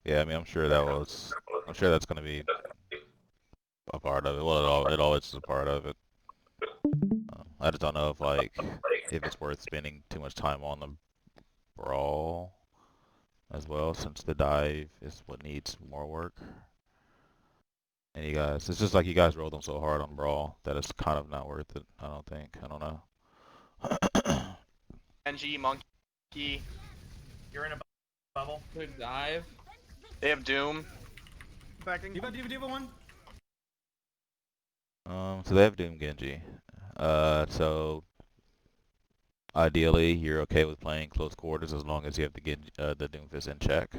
Yeah, I mean, I'm sure that's gonna be a part of it. Well, it always is a part of it. I just don't know if it's worth spending too much time on the brawl as well, since the dive is what needs more work. And it's just like you guys roll them so hard on brawl that it's kind of not worth it. I don't think. I don't know. NG, Monkey. You're in a bubble. Good dive. They have Doom. Backing. Diva one. So they have Doom Genji. So ideally you're okay with playing close quarters as long as you have the Doomfist in check.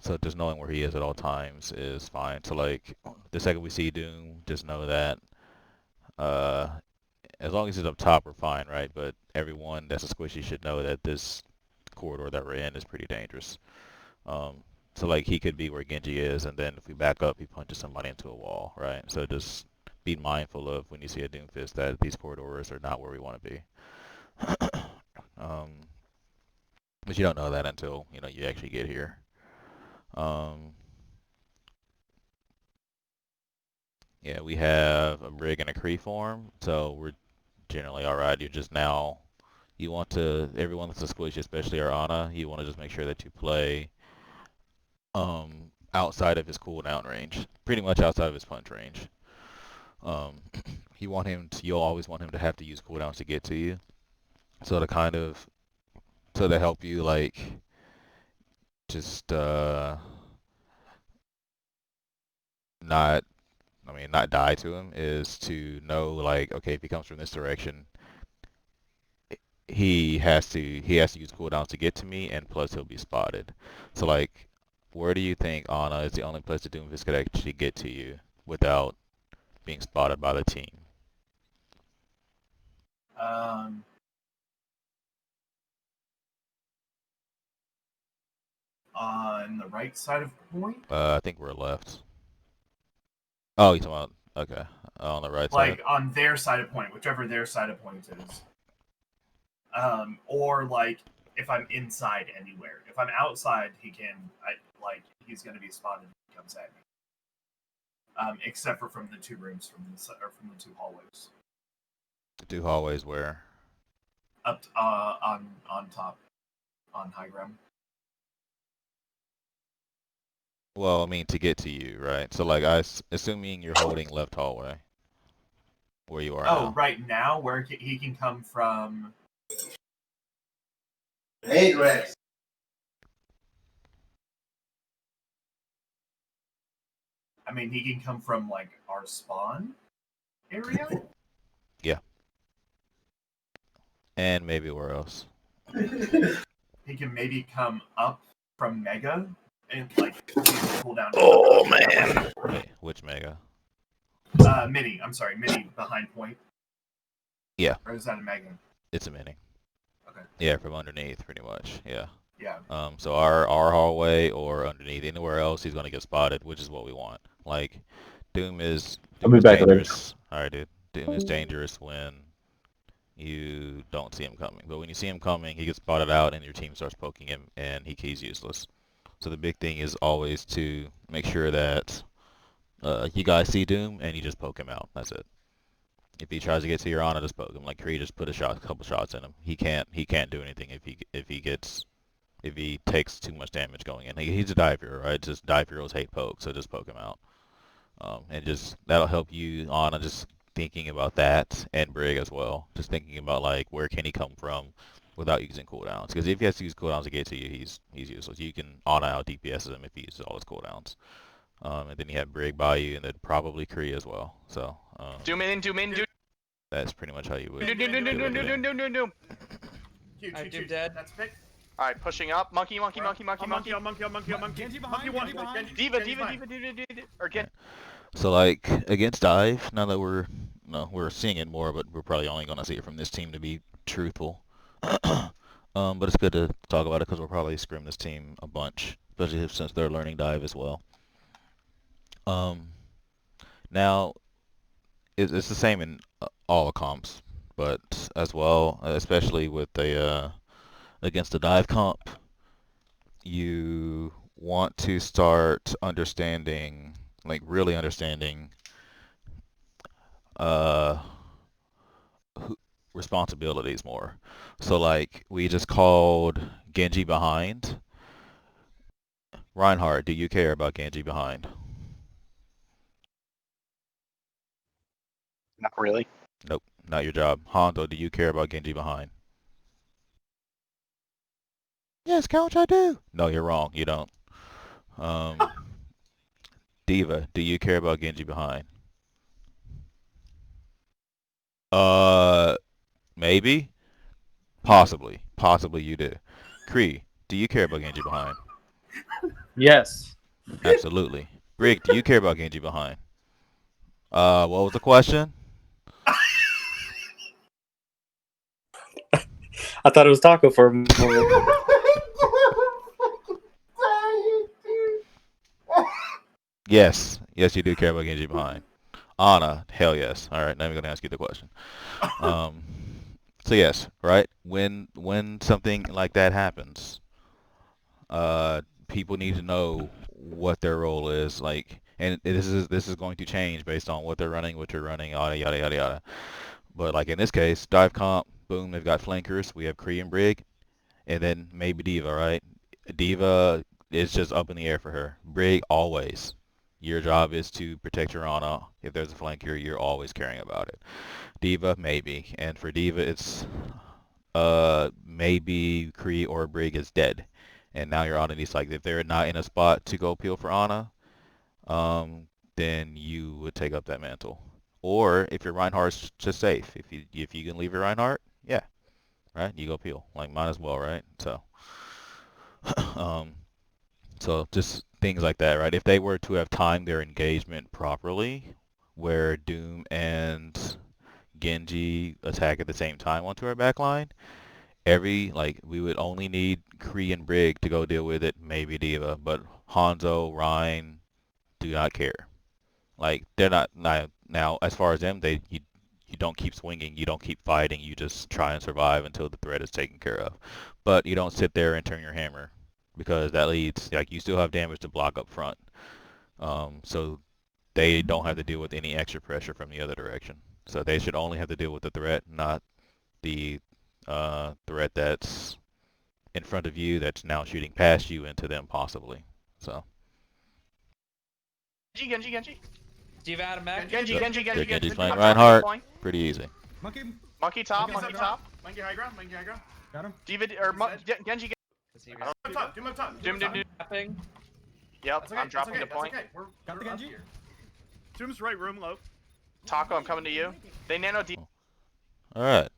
So just knowing where he is at all times is fine. So like the second we see Doom, just know that as long as he's up top, we're fine, right? But everyone that's a squishy should know that this corridor that we're in is pretty dangerous. So like he could be where Genji is, and then if we back up, he punches somebody into a wall, right? So just be mindful of when you see a Doomfist that these corridors are not where we want to be. But you don't know that until you actually get here. Yeah, we have a Brig and a Kree form, so we're generally alright. You want to, everyone that's a squish, especially our Ana, you want to just make sure that you play outside of his cooldown range, pretty much outside of his punch range. You'll always want him to have to use cooldowns to get to you. So to help you like just not die to him is to know like, okay, if he comes from this direction, he has to use cooldowns to get to me, and plus he'll be spotted. So like, where do you think Ana is the only place the Doomfist could actually get to you without being spotted by the team? On the right side of the point? I think we're left. Oh, you're talking about, okay, on the right side? Like, on their side of point, whichever their side of point is. Or, like, if I'm inside anywhere. If I'm outside, he's going to be spotted if he comes at me. Except for from the two rooms, from the two hallways. The two hallways where? Up, on top, on high ground. Well, I mean, to get to you, right? So, like, assuming you're holding left hallway, where you are now. Oh, right now, where he can come from... Hey, Rex. I mean, he can come from, like, our spawn area? Yeah. And maybe where else? He can maybe come up from Mega and, like, pull down. Oh, man. Wait, which Mega? Mini. I'm sorry, Mini behind point. Yeah. Or is that a Mega? It's a Mini. Okay. Yeah, from underneath, pretty much. Yeah. Yeah. So our hallway or underneath, anywhere else, he's gonna get spotted, which is what we want. Like, Doom is dangerous. All right, dude. Doom is dangerous when you don't see him coming. But when you see him coming, he gets spotted out, and your team starts poking him, and he's useless. So the big thing is always to make sure that you guys see Doom, and you just poke him out. That's it. If he tries to get to your Ana, just poke him. Like Kree, just put a couple shots in him. He can't do anything if he takes too much damage going in. He's a dive hero, right? Just dive heroes hate poke, so just poke him out. And just that'll help you on just thinking about that, and Brig as well. Just thinking about like where can he come from without using cooldowns. Because if he has to use cooldowns to get to you, he's useless. You can Ana out DPS him if he uses all his cooldowns. And then you have Brig by you, and then probably Kree as well. So Doom in. that's pretty much how you would. Doom. Doom dead. That's pick. Alright, pushing up. Monkey. Monkey. Genji behind. Diva. Or get. So like against dive, now that we're seeing it more, but we're probably only gonna see it from this team to be truthful. But it's good to talk about it because we'll probably scrim this team a bunch, especially since they're learning dive as well. Now it's the same in all the comps, but as well, especially with the against the dive comp, you want to start understanding, like really understanding, uh, responsibilities more. So like we just called Genji behind. Reinhardt, do you care about Genji behind? Not really. Nope, not your job. Hondo, do you care about Genji behind? Yes, Couch, I do. No, you're wrong. You don't. Um, Diva, do you care about Genji behind? Maybe. Possibly. Possibly you do. Kree, do you care about Genji behind? Yes. Absolutely. Brig, do you care about Genji behind? What was the question? I thought it was Taco for a moment. Yes. Yes, you do care about Genji behind. Anna, hell yes. All right, now I'm going to ask you the question. So yes, right? When something like that happens, people need to know what their role is, like, and this is going to change based on what they're running, what you're running, yada yada yada yada. But like in this case, dive comp, boom, they've got flankers. We have Kree and Brig, and then maybe Diva, right? Diva is just up in the air for her. Brig always. Your job is to protect your Ana. If there's a flanker, you're always caring about it. Diva, maybe. And for Diva, it's maybe Kree or Brig is dead. And now your Ana needs, like, if they're not in a spot to go peel for Ana, then you would take up that mantle. Or if your Reinhardt's just safe, if you can leave your Reinhardt, yeah, right, you go peel. Like, might as well, right? So, um, so just things like that, right? If they were to have timed their engagement properly, where Doom and Genji attack at the same time onto our backline, we would only need Kree and Brig to go deal with it, maybe Diva, but Hanzo, Ryan do not care. Like, they're not now as far as them, you don't keep swinging, you don't keep fighting, you just try and survive until the threat is taken care of. But you don't sit there and turn your hammer, because that leads, like, you still have damage to block up front. So they don't have to deal with any extra pressure from the other direction. So they should only have to deal with the threat, not the threat that's in front of you that's now shooting past you into them possibly. So Genji. Steve Adam back. Genji. Genji's playing I'm Reinhardt. dropping Pretty easy. Monkey top. Monkey high ground. Got him. Diva or Genji. Up top. Doom up top. Doom. Tapping. Yep, That's okay. I'm dropping That's the point. okay. Got the Genji. Doom's right room low. Taco, I'm coming to you. They nano deep. All right.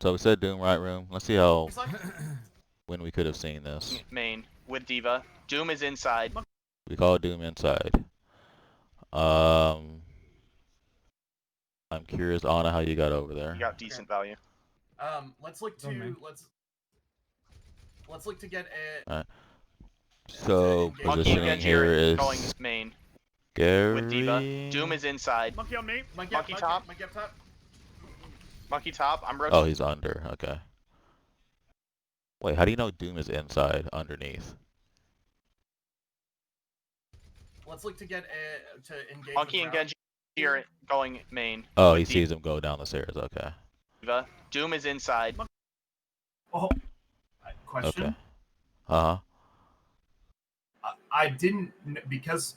So we said Doom right room. Let's see how when we could have seen this. Main with Diva. Doom is inside. We call Doom inside. I'm curious, Anna, how you got over there. You got decent value. Let's look Oh, man. to let's look to get a. Alright. So Monkey and positioning Genji here are is going main Gary. with Diva. Doom is inside. Monkey on me. Monkey top. Monkey up top. Monkey top. I'm Oh, rotating. he's under. Okay. Wait, how do you know Doom is inside underneath? Let's look to get a to engage. Monkey and Genji are going main. Oh, he with sees him go down the stairs. Okay. Diva. Doom is inside. Oh, question. Okay. Uh-huh. I didn't because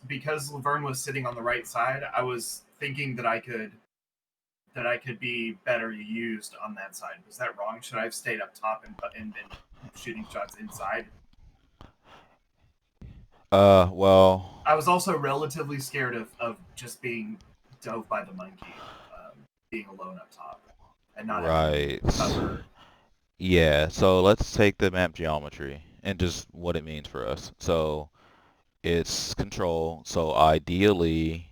Laverne was sitting on the right side. I was thinking that I could be better used on that side. Was that wrong? Should I have stayed up top and been shooting shots inside? Well. I was also relatively scared of just being dove by the monkey, being alone up top, and not having Right. cover. Yeah, so let's take the map geometry and just what it means for us. So it's control. So ideally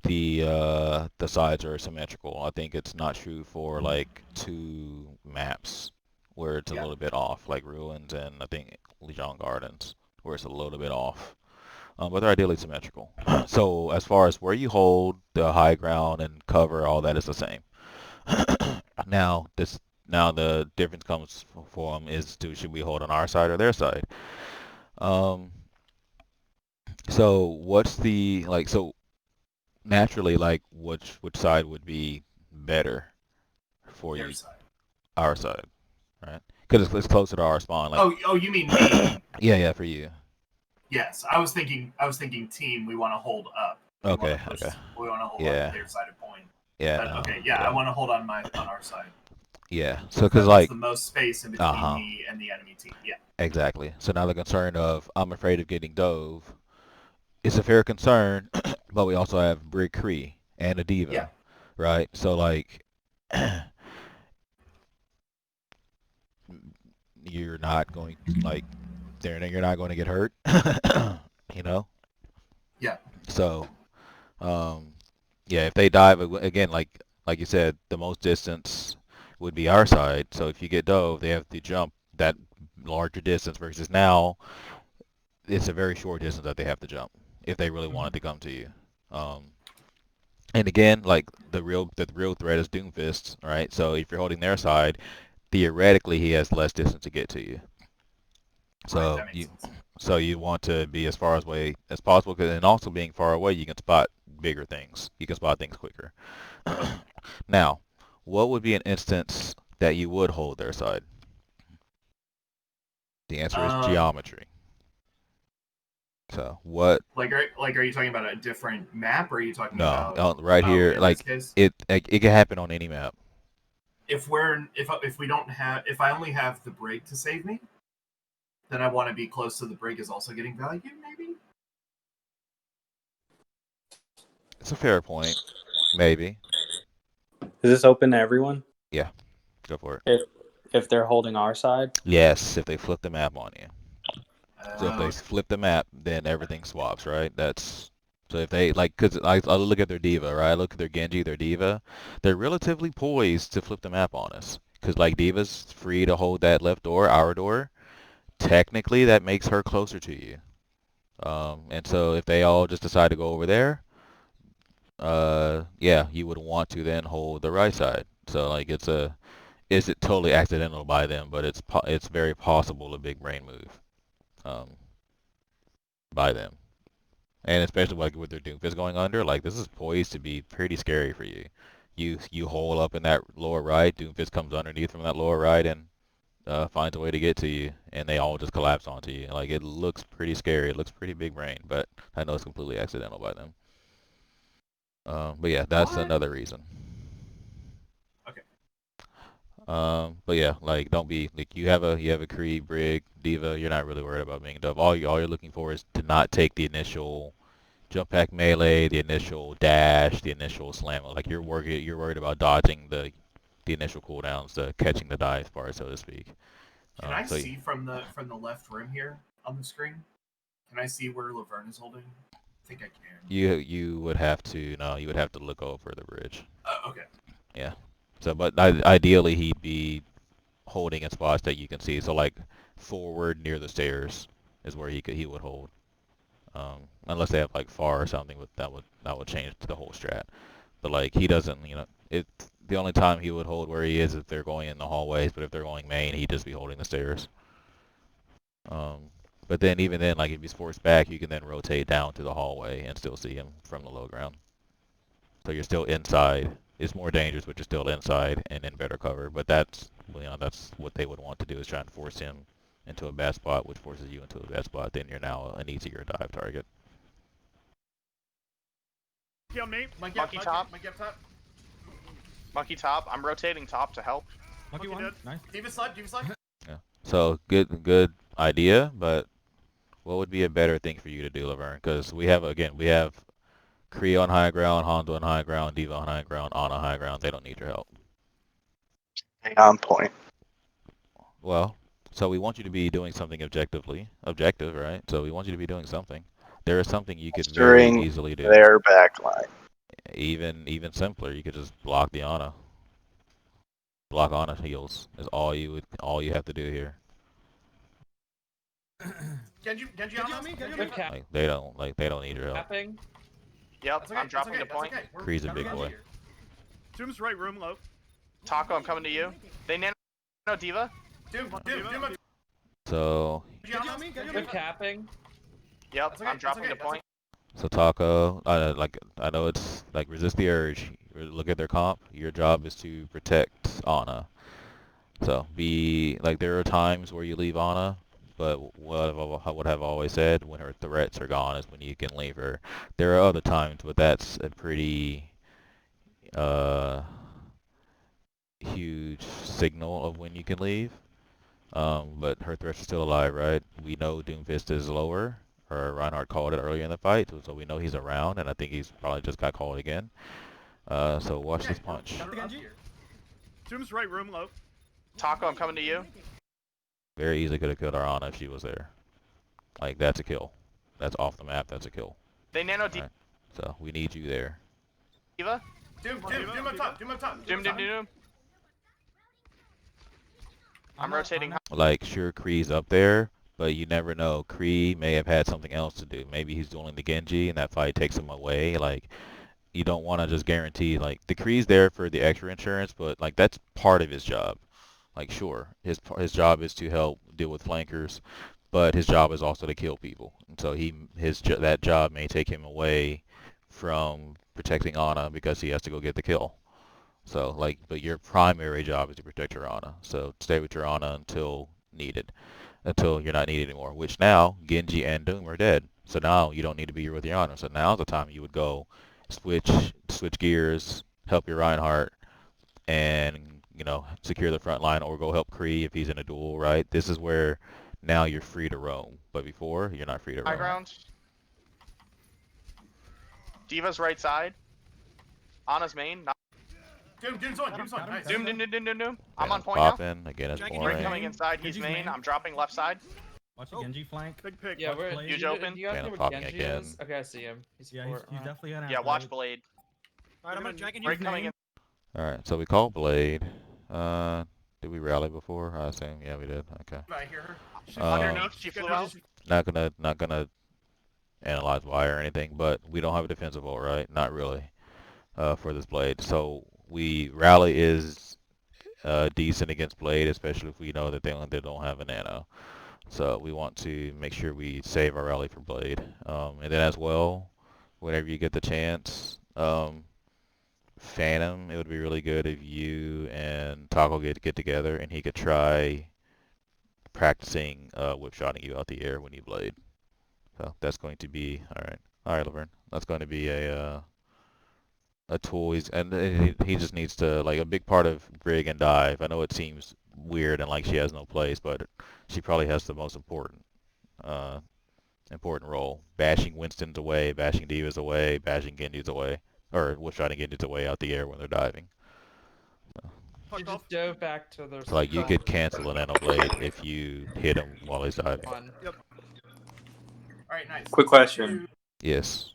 the sides are symmetrical. I think it's not true for like 2 maps where it's a little bit off, like Ruins and I think Legion Gardens, where it's a little bit off. But they're ideally symmetrical. So as far as where you hold, the high ground and cover, all that is the same. Now the difference comes for them is should we hold on our side or their side? So what's the like? So naturally, like which side would be better for Their you? side. Our side, right? Because it's closer to our spawn. Like, Oh, you mean me? yeah, for you. Yes, I was thinking team. We want to hold up. We want Okay, to push. okay. We want to hold on Yeah, to their side of point. yeah, But no, okay, yeah, I want to hold on our side. yeah. So That because puts like, the most space in between uh-huh, me and the enemy team. Yeah. exactly. So now the concern of I'm afraid of getting dove is a fair concern, but we also have Brig Cree and a Yeah. diva, right? So like, you're not going like you're not going to get hurt, you know. Yeah. So yeah, if they dive again, like you said, the most distance would be our side. So if you get dove, they have to jump that larger distance versus now it's a very short distance that they have to jump if they really wanted to come to you. Um, and again, like the real threat is Doomfist, right? So if you're holding their side, theoretically he has less distance to get to you. Right. So That makes you sense. so you want to be as far away as possible, and also being far away, you can spot bigger things. You can spot things quicker. Now, what would be an instance that you would hold their side? The answer is Um, geometry. So what? are you talking about a different map, or are you talking No, about right here, in this like case? it can happen on any map. If we don't have if I only have the brig to save me, then I want to be close to the brig is also getting value, maybe. It's a fair point, maybe. Is this open to everyone? Yeah, go for it. If they're holding our side? Yes, if they flip the map on you. So if they Okay. flip the map, then everything swaps, right? That's so if they like, cause I look at their diva, right? I look at their Genji, their diva. They're relatively poised to flip the map on us, cause like diva's free to hold that left door, our door. Technically, that makes her closer to you. And so if they all just decide to go over there, yeah, you would want to then hold the right side. So like is it totally accidental by them? But it's very possible a big brain move, um, by them. And especially like with their Doomfist going under, like this is poised to be pretty scary for you. You hole up in that lower right, Doomfist comes underneath from that lower right and finds a way to get to you, and they all just collapse onto you. Like it looks pretty scary. It looks pretty big brain, but I know it's completely accidental by them. But yeah, that's What? another reason. Okay. But yeah, like don't be like you have a Kree, Brig, Diva. You're not really worried about being Dove. All you're looking for is to not take the initial jump pack melee, the initial dash, the initial slam. Like you're worried about dodging the initial cooldowns, the catching the dive part, so to speak. Can I So see from the left rim here on the screen? Can I see where Laverne is holding? I think I can. you would have to you would have to look over the bridge. Okay. Yeah. So, but ideally he'd be holding in spots that you can see. So like forward near the stairs is where he would hold. Unless they have like far or something, but that would change the whole strat. But like he doesn't, it's the only time he would hold where he is if they're going in the hallways. But if they're going main, he'd just be holding the stairs. But then even then, like if he's forced back, you can then rotate down to the hallway and still see him from the low ground. So you're still inside. It's more dangerous, but you're still inside and in better cover. But that's what they would want to do is try and force him into a bad spot, which forces you into a bad spot. Then you're now an easier dive target. Kill me. Monkey top. Monkey up top. Monkey top. I'm rotating top to help. Monkey Monkey one. dead. Nice. Diva slide. Diva slide. Yeah. So good idea, but what would be a better thing for you to do, Laverne? Because we have Kree on high ground, Hondo on high ground, Diva on high ground, Ana high ground. They don't need your help. Stay on point. Well, so we want you to be doing something objective, right? So we want you to be doing something. There is something you could very During easily do. their backline. Even simpler, you could just block the Ana. Block Ana heals is all you have to do here. Genji on me. Genji on me. Good cap. They don't need your help. Capping. Yep, That's okay. I'm dropping that's the point. okay. We're Kree's a gotta big go boy. here. Doom's right room low. Taco, I'm coming to you. They nano Diva. Doom. So Genji on me. Genji on me. Good capping. Yep, That's okay, I'm dropping that's the point. So Taco, I know it's like resist the urge. Look at their comp. Your job is to protect Ana. So there are times where you leave Ana, but what I've always said, when her threats are gone is when you can leave her. There are other times, but that's a pretty uh huge signal of when you can leave. But her threats are still alive, right? We know Doomfist is lower, or Reinhardt called it earlier in the fight, so we know he's around, and I think he's probably just got called again. So watch this punch. Doom's right room low. Taco, I'm coming to you. Very easily could have killed our Ana if she was there. Like, that's a kill. That's off the map, that's a kill. They nano Right. So we need you there. D.Va. Doom up top. Doom up top. Doom. I'm rotating. Like, sure, Kree's up there, but you never know. Kree may have had something else to do. Maybe he's dueling the Genji, and that fight takes him away. Like, you don't want to just guarantee, like, the Kree's there for the extra insurance, but, like, that's part of his job. Like, sure, his job is to help deal with flankers, but his job is also to kill people. And so that job may take him away from protecting Ana because he has to go get the kill. So, like, but your primary job is to protect your Ana. So stay with your Ana until needed, until you're not needed anymore. Which now, Genji and Doom are dead. So now you don't need to be with your Ana. So now's the time you would go switch gears, help your Reinhardt, and, you know, secure the front line, or go help Kree if he's in a duel, right? This is where now you're free to roam. But before, you're not free to roam. High ground. D.Va's right side. Ana's main. Doom's on. Nice. Doom. I'm on point Poppin'. Again, it's Dragon, now. boring. Coming inside. He's main. I'm dropping left side. Watch the Genji flank. Big pick. Yeah, we're Huge you open. You guys Okay, know I'm where popping Genji again. is? Okay, I see him. He's Yeah, forward. he's definitely gonna. Yeah, watch Blade. Alright, I'm gonna dragon Right coming in. Alright, so we called Blade. Did we rally before? I assume. Yeah, we did. Okay. I hear her. Underneath. She flew out. Not gonna analyze why or anything, but we don't have a defensive ult, right? Not really. For this Blade. So rally is decent against Blade, especially if we know that they don't have a nano. So we want to make sure we save our rally for Blade. And then as well, whenever you get the chance, Phantom, it would be really good if you and Taco get together and he could try practicing whip shotting you out the air when you Blade. So that's going to be alright, Laverne. That's going to be a tool. He just needs to, like, a big part of Brig and Dive. I know it seems weird and like she has no place, but she probably has the most important role. Bashing Winston's away, bashing D.Va's away, bashing Genji's away, or whip-shotting Genji's away out the air when they're diving. You just dove back to the. So, like, you could cancel an Nano Blade if you hit him while he's diving. Yep. Alright, nice. Quick question. Yes.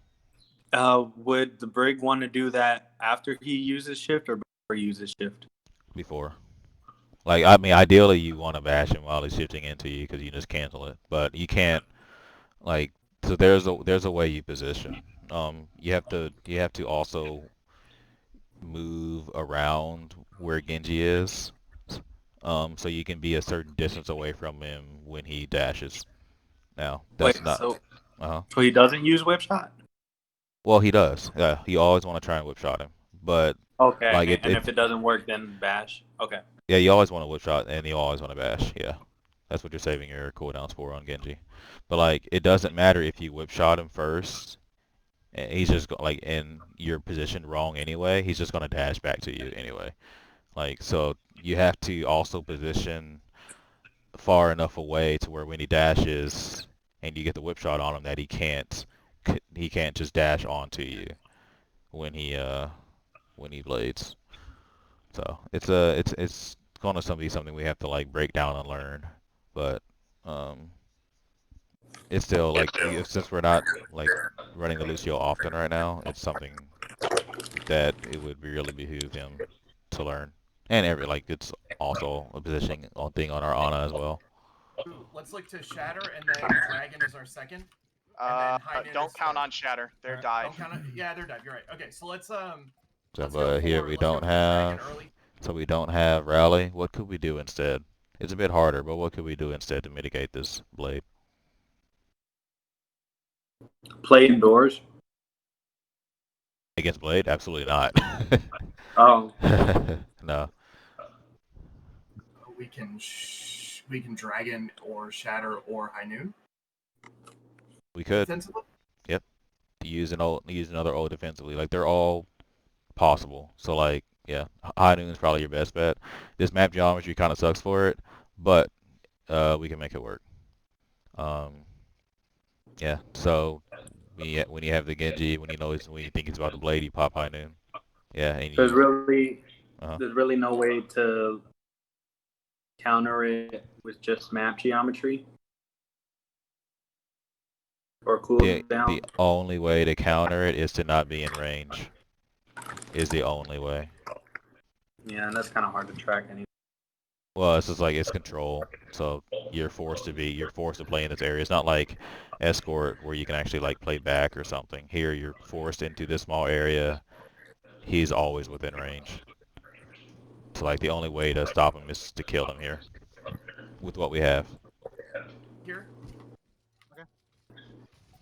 Would the Brig want to do that after he uses shift or before he uses shift? Before. Like, I mean, ideally you want to bash him while he's shifting into you because you just cancel it. But you can't, like, so there's a way you position. You have to also move around where Genji is, so you can be a certain distance away from him when he dashes. Now, that's not. So Uh-huh. So he doesn't use whip shot? Well, he does. Yeah, you always want to try and whip shot him, but Okay. like if it doesn't work, then bash. Okay. yeah, you always want to whip shot and you always want to bash. Yeah, that's what you're saving your cooldowns for on Genji. But like, it doesn't matter if you whip shot him first, and he's just like in your position wrong anyway. He's just gonna dash back to you anyway. Like, so you have to also position far enough away to where when he dashes and you get the whip shot on him that he can't just dash onto you when he blades. So it's going to be something we have to like break down and learn, but it's still like, since we're not like running the Lucio often right now, it's something that it would really behoove him to learn. And it's also a positioning thing on our Ana as well. Let's look to Shatter, and then Dragon is our second. Don't count on Shatter. They're dive. Yeah, they're dive. You're right. Okay, so let's So, let's but here we don't have. So we don't have rally. What could we do instead? It's a bit harder, but what could we do instead to mitigate this blade? play indoors? Against Blade? Absolutely not. Oh, No. We can dragon or shatter or high noon. We could. Defensively? Yep. Use another ult defensively. Like they're all possible. So like yeah, high noon is probably your best bet. This map geometry kind of sucks for it, but we can make it work. Yeah. So when you have the Genji, when you think he's about to Blade, you pop high noon. Yeah. And there's you, really no way to counter it with just map geometry or cool down. the only way to counter it is to not be in range. Is the only way. Yeah, that's kind of hard to track anyway. Well, it's just like it's control, so you're forced to play in this area. It's not like escort where you can actually like play back or something. Here you're forced into this small area. He's always within range. So like the only way to stop him is to kill him here with what we have. Here?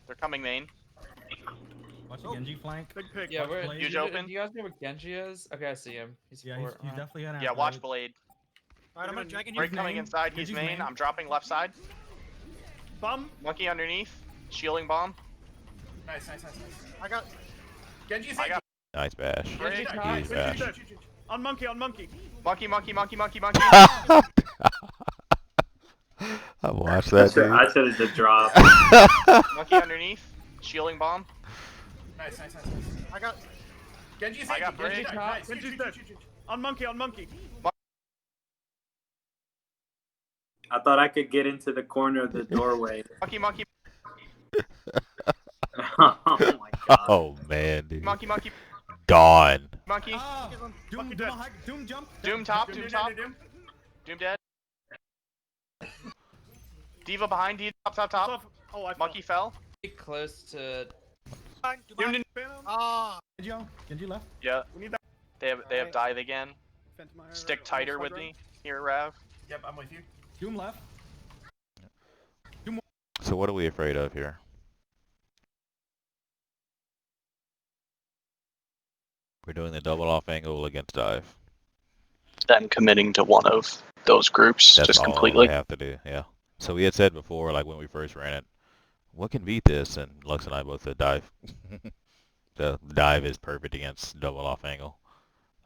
They're coming main. Watch the Genji flank. Big pick. Yeah, we're Huge do open. you guys know where Genji is? Okay, I see him. He's Yeah, forward. he's definitely gonna have Yeah, watch Blade. Alright, I'm gonna dragon Break you. coming inside. He's main. I'm dropping left side. Bum. Monkey underneath. Shielding bomb. Nice. I got. Genji's I got Nice bash. Genji Great. top. Huge bash. On monkey. monkey. I watched that, dude. I said it's a drop. Monkey underneath. Shielding bomb. Nice. I got. Genji's I got Genji, break. nice. Genji's dead. On monkey. I thought I could get into the corner of the doorway. Monkey. Oh my god. Oh man, dude. Monkey. Gone. Monkey. Doom jump. Doom top. Doom. Doom dead. Diva behind. Diva top. Oh, I Monkey fell. Close to. Doom. Genji left. Yeah. We need that. They have dive again. Phantom Stick tighter with me. Here, Rav. Yep, I'm with you. Doom left. So what are we afraid of here? We're doing the double off angle against dive. Then committing to one of those groups That's just all completely. we have to do, yeah. So we had said before, like when we first ran it, what can beat this? And Lux and I both said dive. The dive is perfect against double off angle.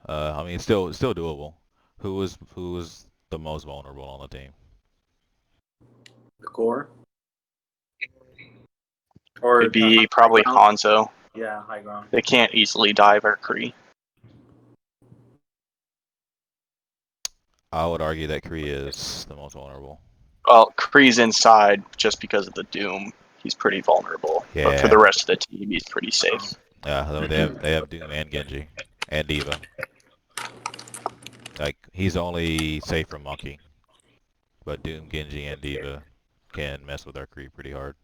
I mean, it's still doable. Who was the most vulnerable on the team? The core? Or Would be probably Hanzo. Yeah, high ground. They can't easily dive or Kree. I would argue that Kree is the most vulnerable. Well, Kree's inside just because of the Doom. He's pretty vulnerable. But Yeah. for the rest of the team, he's pretty safe. Yeah, they have Doom and Genji and Diva. Like he's only safe from Monkey, but Doom, Genji, and Diva can mess with our Kree pretty hard.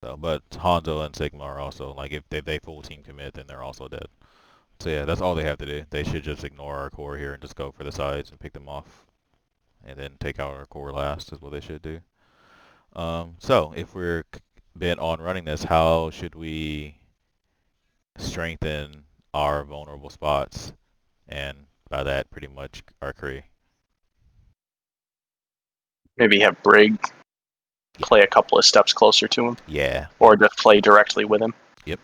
So, but Hanzo and Sigma are also like if they full team commit, then they're also dead. So yeah, that's all they have to do. They should just ignore our core here and just go for the sides and pick them off, and then take out our core last is what they should do. So if we're bent on running this, how should we strengthen our vulnerable spots, and by that pretty much our Kree? Maybe have Brig play a couple of steps closer to him. Yeah. Or just play directly with him. Yep,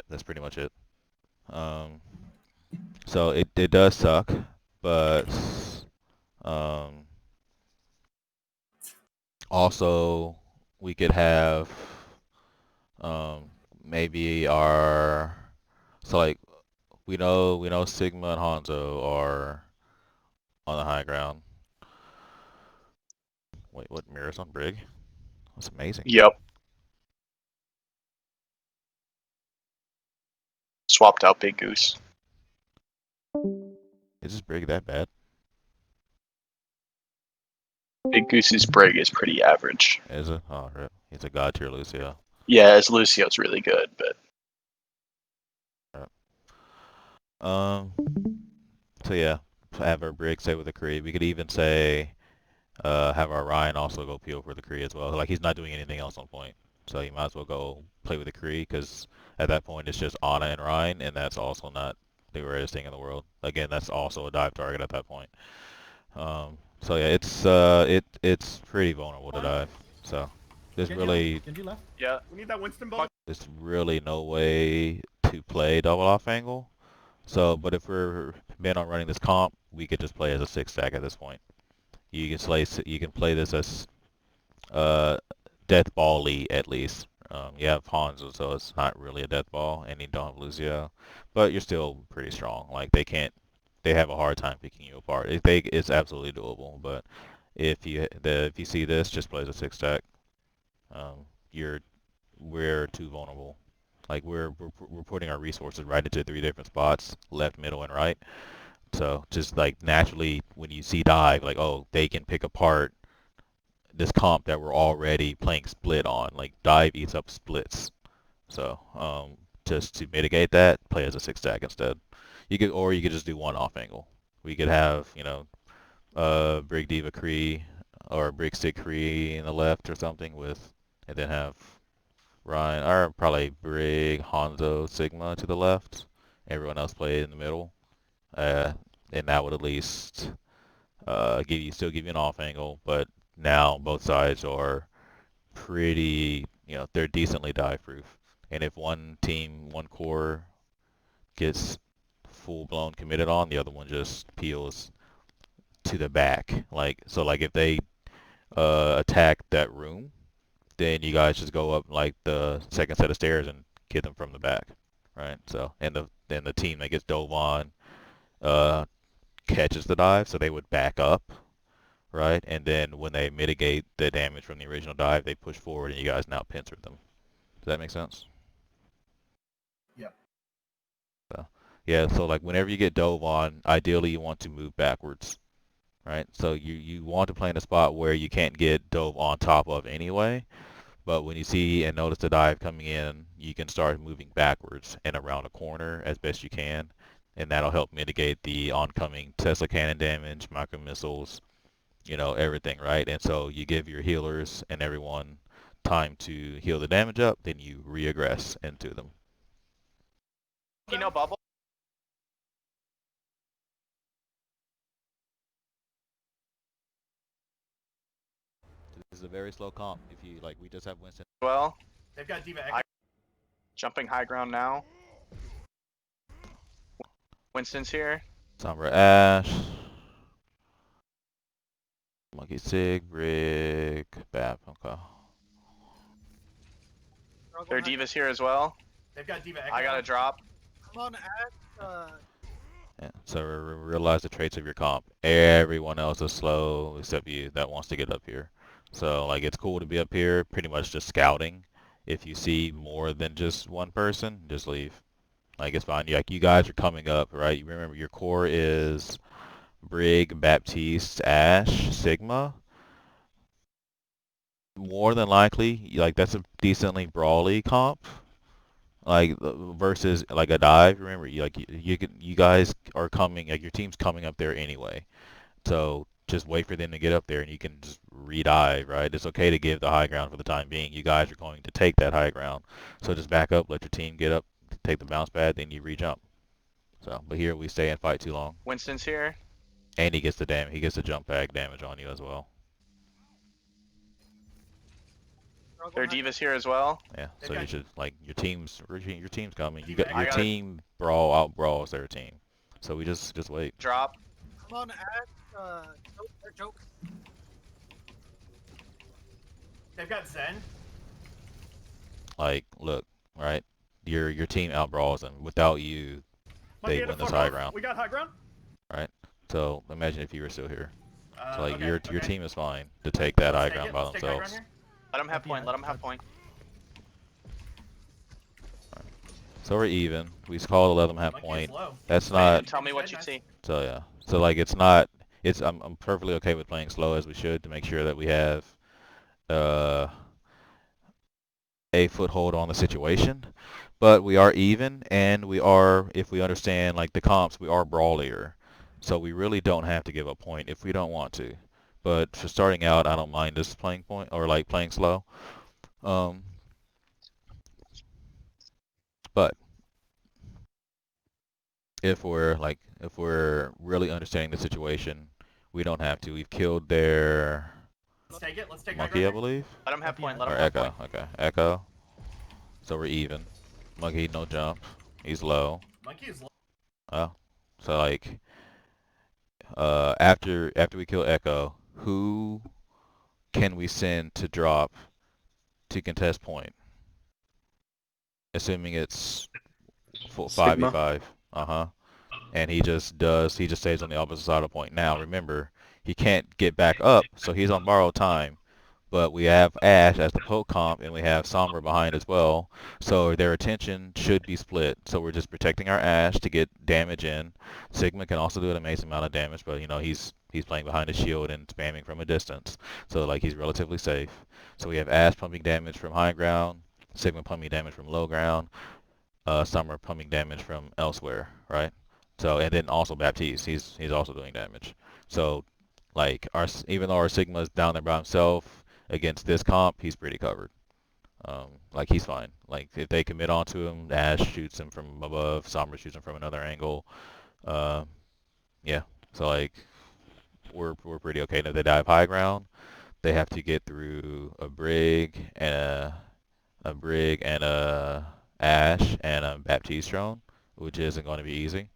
that's pretty much it. So it does suck, but also we could have maybe like we know Sigma and Hanzo are on the high ground. Wait, what? Mirrors on Brig? That's amazing. Yep. Swapped out Big Goose. Is this Brig that bad? Big Goose's Brig is pretty average. Is it? Oh, right. He's a god tier Lucio. Yeah, his Lucio's really good, but So yeah, have our Brig stay with the Kree. We could even say have our Ryan also go peel for the Kree as well. Like he's not doing anything else on point. So you might as well go play with the Kree, because at that point it's just Ana and Ryan, and that's also not the greatest thing in the world. Again, that's also a dive target at that point. So yeah, it's pretty vulnerable to dive. So there's really Genji left. Yeah. We need that Winston ball. there's really no way to play double off angle. So, but if we're bent on running this comp, we could just play as a 6-stack at this point. You can play this as death ball-y at least. You have Hanzo, so it's not really a death ball, and you don't have Lucio, but you're still pretty strong. Like they have a hard time picking you apart. It's absolutely doable. But if you see this, just play as a 6-stack. We're too vulnerable. Like we're putting our resources right into 3 different spots, left, middle, and right. So just like naturally, when you see dive, like, oh, they can pick apart this comp that we're already playing split on. Like dive eats up splits. So just to mitigate that, play as a 6-stack instead. You could just do one off angle. We could have, Brig Diva Kree or Brig Stick Kree in the left or something and then have Ryan, or probably Brig, Hanzo, Sigma to the left. Everyone else play in the middle. And that would at least still give you an off angle, but now both sides are pretty, they're decently dive proof. And if one core gets full blown committed on, the other one just peels to the back. Like if they attack that room, then you guys just go up like the second set of stairs and get them from the back, right? So and the team that gets dove on catches the dive, so they would back up, right? And then when they mitigate the damage from the original dive, they push forward, and you guys now pincer them. Does that make sense? Yep. So yeah, so like whenever you get dove on, ideally you want to move backwards, right? So you want to play in a spot where you can't get dove on top of anyway. But when you see and notice the dive coming in, you can start moving backwards and around a corner as best you can, and that'll help mitigate the oncoming Tesla cannon damage, micro missiles, everything, right? And so you give your healers and everyone time to heal the damage up, then you reaggress into them. Bubble. This is a very slow comp. If you like, we just have Winston. Well, They've got Diva X. jumping high ground now. Winston's here. Sombra Ash, Monkey Sig, Brig, Bap. Okay. Their Diva's here as well. They've got Diva X. I got a drop. Come on, Ash. Yeah. So realize the traits of your comp. Everyone else is slow except you that wants to get up here. So like it's cool to be up here, pretty much just scouting. If you see more than just one person, just leave. Like it's fine. Like you guys are coming up, right? You remember your core is Brig, Baptiste, Ash, Sigma. More than likely, like that's a decently brawly comp. Like versus like a dive. Remember, you guys are coming. Like your team's coming up there anyway. So just wait for them to get up there, and you can just re-dive, right? It's okay to give the high ground for the time being. You guys are going to take that high ground, so just back up, let your team get up, take the bounce pad, then you re-jump. So, but here we stay and fight too long. Winston's here. And he gets the damage. He gets the jump pad damage on you as well. Their Diva's here as well. Yeah. So you should like your team's coming. You Your got your team out brawls their team. So we just wait. Drop. Come on, Ash. Joke. They've got Zen. Like, look, right? Your team out brawls them. Without you, they win this high ground. We got high ground. Right? So imagine if you were still here. So like Okay, your team is fine to take that high ground by Let's take high ground themselves. here. Let him have point. Let him have point. So we're even. We call 11.5 Monkey point. is low. That's not. Tell me what you see. So yeah. So like it's not. It's I'm perfectly okay with playing slow as we should to make sure that we have a foothold on the situation. But we are even, and we are, if we understand like the comps, we are brawlier. So we really don't have to give a point if we don't want to. But for starting out, I don't mind just playing point or like playing slow. But if we're really understanding the situation, we don't have to. We've killed their Let's take it. Let's take monkey, I aggro. believe, Let him have point. Let or him have echo. point. Okay, echo. So we're even. Monkey, no jump. He's low. Monkey is low. Oh, so like, after we kill Echo, who can we send to drop to contest point? Assuming it's full Sigma. 5v5. Uh-huh. And he just stays on the opposite side of point. Now remember, he can't get back up, so he's on borrowed time. But we have Ash as the poke comp, and we have Sombra behind as well. So their attention should be split. So we're just protecting our Ash to get damage in. Sigma can also do an amazing amount of damage, but you know he's playing behind a shield and spamming from a distance. So like he's relatively safe. So we have Ash pumping damage from high ground, Sigma pumping damage from low ground, Sombra pumping damage from elsewhere, right? So and then also Baptiste, he's also doing damage. So like even though our Sigma is down there by himself against this comp, he's pretty covered. Like he's fine. Like if they commit onto him, Ash shoots him from above, Sombra shoots him from another angle. Yeah. So like we're pretty okay. And if they dive high ground, they have to get through a brig and a Ash and a Baptiste drone, which isn't going to be easy.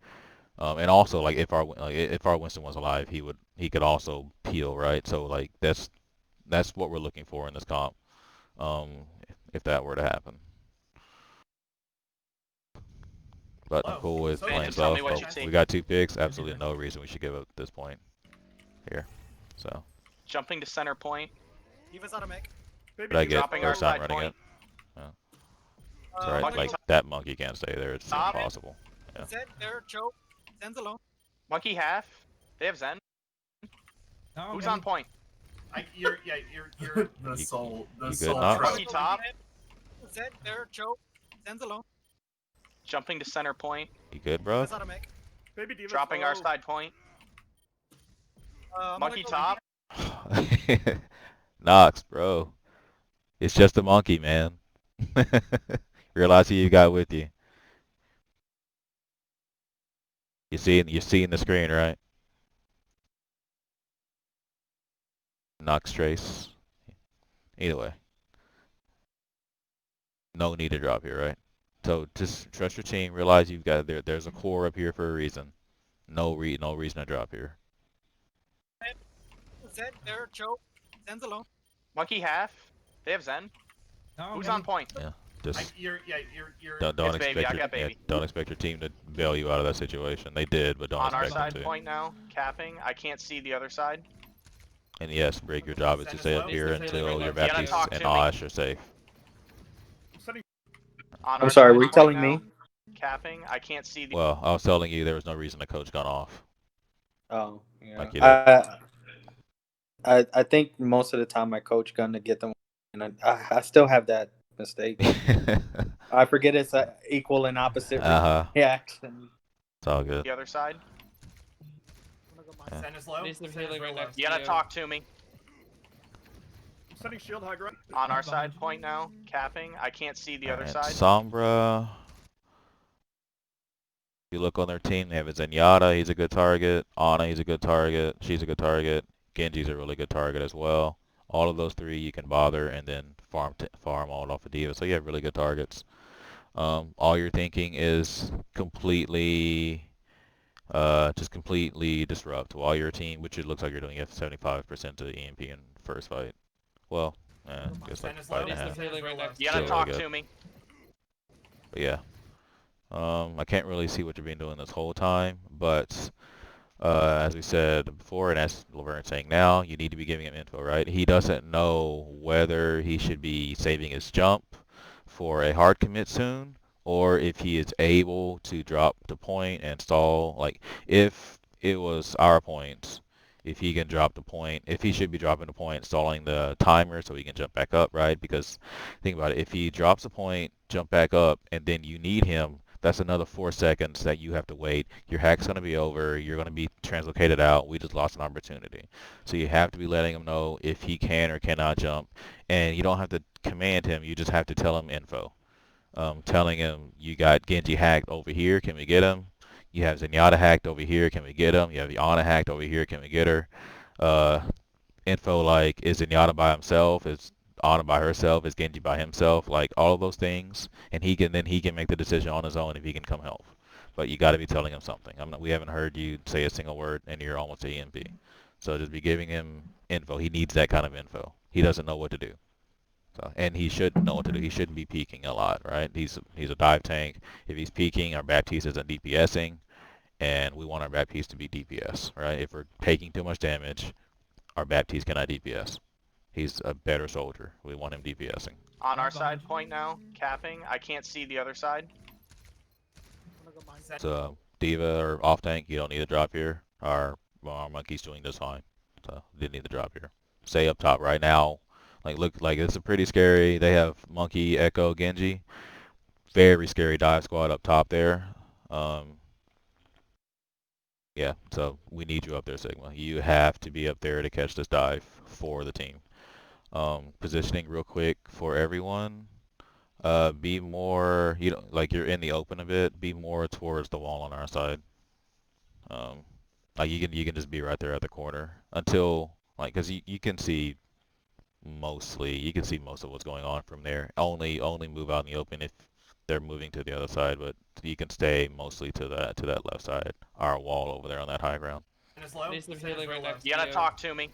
And also like if our Winston was alive, he could also peel, right? So like that's what we're looking for in this comp, if that were to happen. But I'm cool with So playing just tell me slow. what you see. We got 2 picks. Absolutely no reason we should give up this point here. So Jumping to center point. Divas out of make. but I get Dropping our first time side running point. it. It's alright. Monkey Like that monkey can't stay there. It's Stop. impossible. Yeah. Zen there, Joe. Zen's alone. Monkey half. They have Zen. No, Who's Genji. on point? You're the You- soul. The you good, soul Knox? truck. Monkey top. Zen there, Joe. Zen's alone. Jumping to center point. You good, bro? Divas out of make. Dropping our side point. I'm Monkey gonna go top. Knox, bro. It's just a monkey, man. Realize who you got with you. You're seeing the screen, right? Knox Trace. Either way. No need to drop here, right? So just trust your team. Realize you've got there's a core up here for a reason. No reason to drop here. Zen there, Joe. Zen's alone. Monkey half. They have Zen. No, Who's Genji. on point? Just You're. don't It's expect baby, I your, got baby. don't expect your team to bail you out of that situation. They did, but don't On our expect side them to. point now. Capping. I can't see the other side. And yes, Brig, your job is to stay up here until your gotta Baptiste talk and to me. Osh are safe. On I'm our sorry, side were you point telling now. me? Capping. I can't see the. Well, I was telling you there was no reason the coach got off. Oh, yeah. Like you did. I think most of the time my coach gonna get them, and I still have that mistake. I forget it's a equal and opposite Uh-huh. reaction. It's all good. The other side. I'm gonna go mine. Zen is low. Needs some Zen is healing real right low. next You gotta Yeah. talk to me. Setting shield high ground. On our Behind side you. point now. Capping. I can't see the other Alright, side. Sombra. If you look on their team, they have a Zenyatta, he's a good target. Ana, he's a good target. She's a good target. Genji's a really good target as well. All of those 3 you can bother and then farm all off of D.Va. So you have really good targets. All you're thinking is completely disrupt while your team, which it looks like you're doing, you have 75% to EMP in first fight. Well, I guess Zen like is low. fight and a Needs half. some healing right next You gotta Still talk really to good. me. But yeah. I can't really see what you've been doing this whole time, but as we said before, and as Laverne's saying now, you need to be giving him info, right? He doesn't know whether he should be saving his jump for a hard commit soon, or if he is able to drop the point and stall. Like, if it was our points, if he can drop the point, if he should be dropping the point, stalling the timer so he can jump back up, right? Because think about it, if he drops the point, jump back up, and then you need him, that's another 4 seconds that you have to wait. Your hack's going to be over. You're going to be translocated out. We just lost an opportunity. So you have to be letting him know if he can or cannot jump. And you don't have to command him. You just have to tell him info. telling him you got Genji hacked over here, can we get him? You have Zenyatta hacked over here, can we get him? You have Yana hacked over here, can we get her? Info like, is Zenyatta by himself? Is Ana by herself? Is Genji by himself? Like all of those things, and he can make the decision on his own if he can come help. But you got to be telling him something. We haven't heard you say a single word, and you're almost a EMP. So just be giving him info. He needs that kind of info. He doesn't know what to do. So, and he should know what to do. He shouldn't be peeking a lot, right? He's a dive tank. If he's peeking, our Baptiste isn't DPSing, and we want our Baptiste to be DPS, right? If we're taking too much damage, our Baptiste cannot DPS. He's a better soldier. We want him DPSing. On our side point now, capping. I can't see the other side. So Diva or off tank, you don't need to drop here. Our monkey's doing just fine, so didn't need to drop here. Stay up top right now. Like look, like this is pretty scary. They have Monkey, Echo, Genji. Very scary dive squad up top there. Yeah, so we need you up there, Sigma. You have to be up there to catch this dive for the team. Positioning real quick for everyone. Be more, like you're in the open a bit. Be more towards the wall on our side. Like you can just be right there at the corner until like, cause you can see most of what's going on from there. Only move out in the open if they're moving to the other side, but you can stay mostly to that left side, our wall over there on that high ground. You gotta talk to me.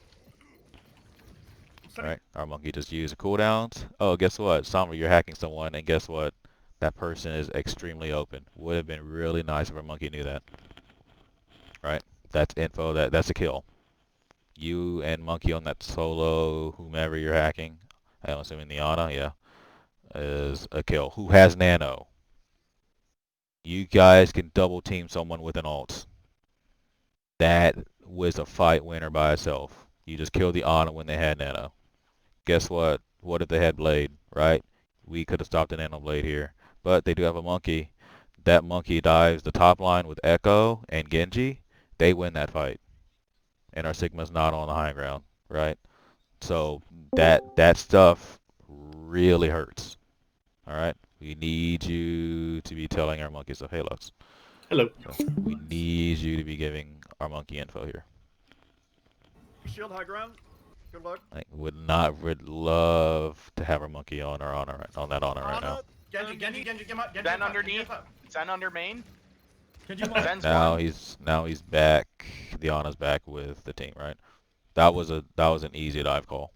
Alright, our monkey just used cooldowns. Oh, guess what? Sombra, you're hacking someone, and guess what? That person is extremely open. Would have been really nice if our monkey knew that. Right? That's info. That's a kill. You and monkey on that solo, whomever you're hacking, I'm assuming the Ana, yeah, is a kill. Who has nano? You guys can double team someone with an ult. That was a fight winner by itself. You just killed the Ana when they had nano. Guess what? What if they had blade, right? We could have stopped the nano blade here. But they do have a monkey. That monkey dives the top line with Echo and Genji. They win that fight. And our Sigma's not on the high ground, right? So that stuff really hurts. Alright? We need you to be telling our monkey stuff. Hey, Lux. Hello. So we need you to be giving our monkey info here. Shield high ground. Good luck. Like, would love to have our monkey on our honor on that honor right now. Genji, come up. Zen underneath. Zen under main. Zen's now he's back. The Ana's back with the team, right? That was an easy dive call.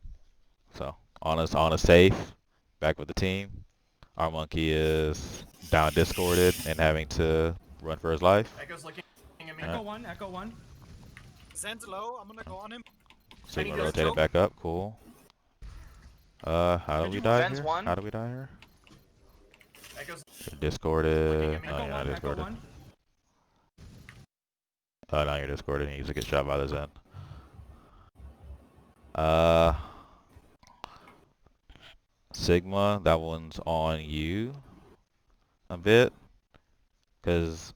So Ana's safe, back with the team. Our monkey is down discorded and having to run for his life. Echo's looking at me. Echo one. Zen's low. I'm gonna go on him. Sigma rotated back up. Cool. How do we die here? How do we die here? Echo's You're discorded. No, you're not Echo discorded. one. Oh, no, you're discorded. You usually get shot by the Zen. Sigma, that one's on you a bit, because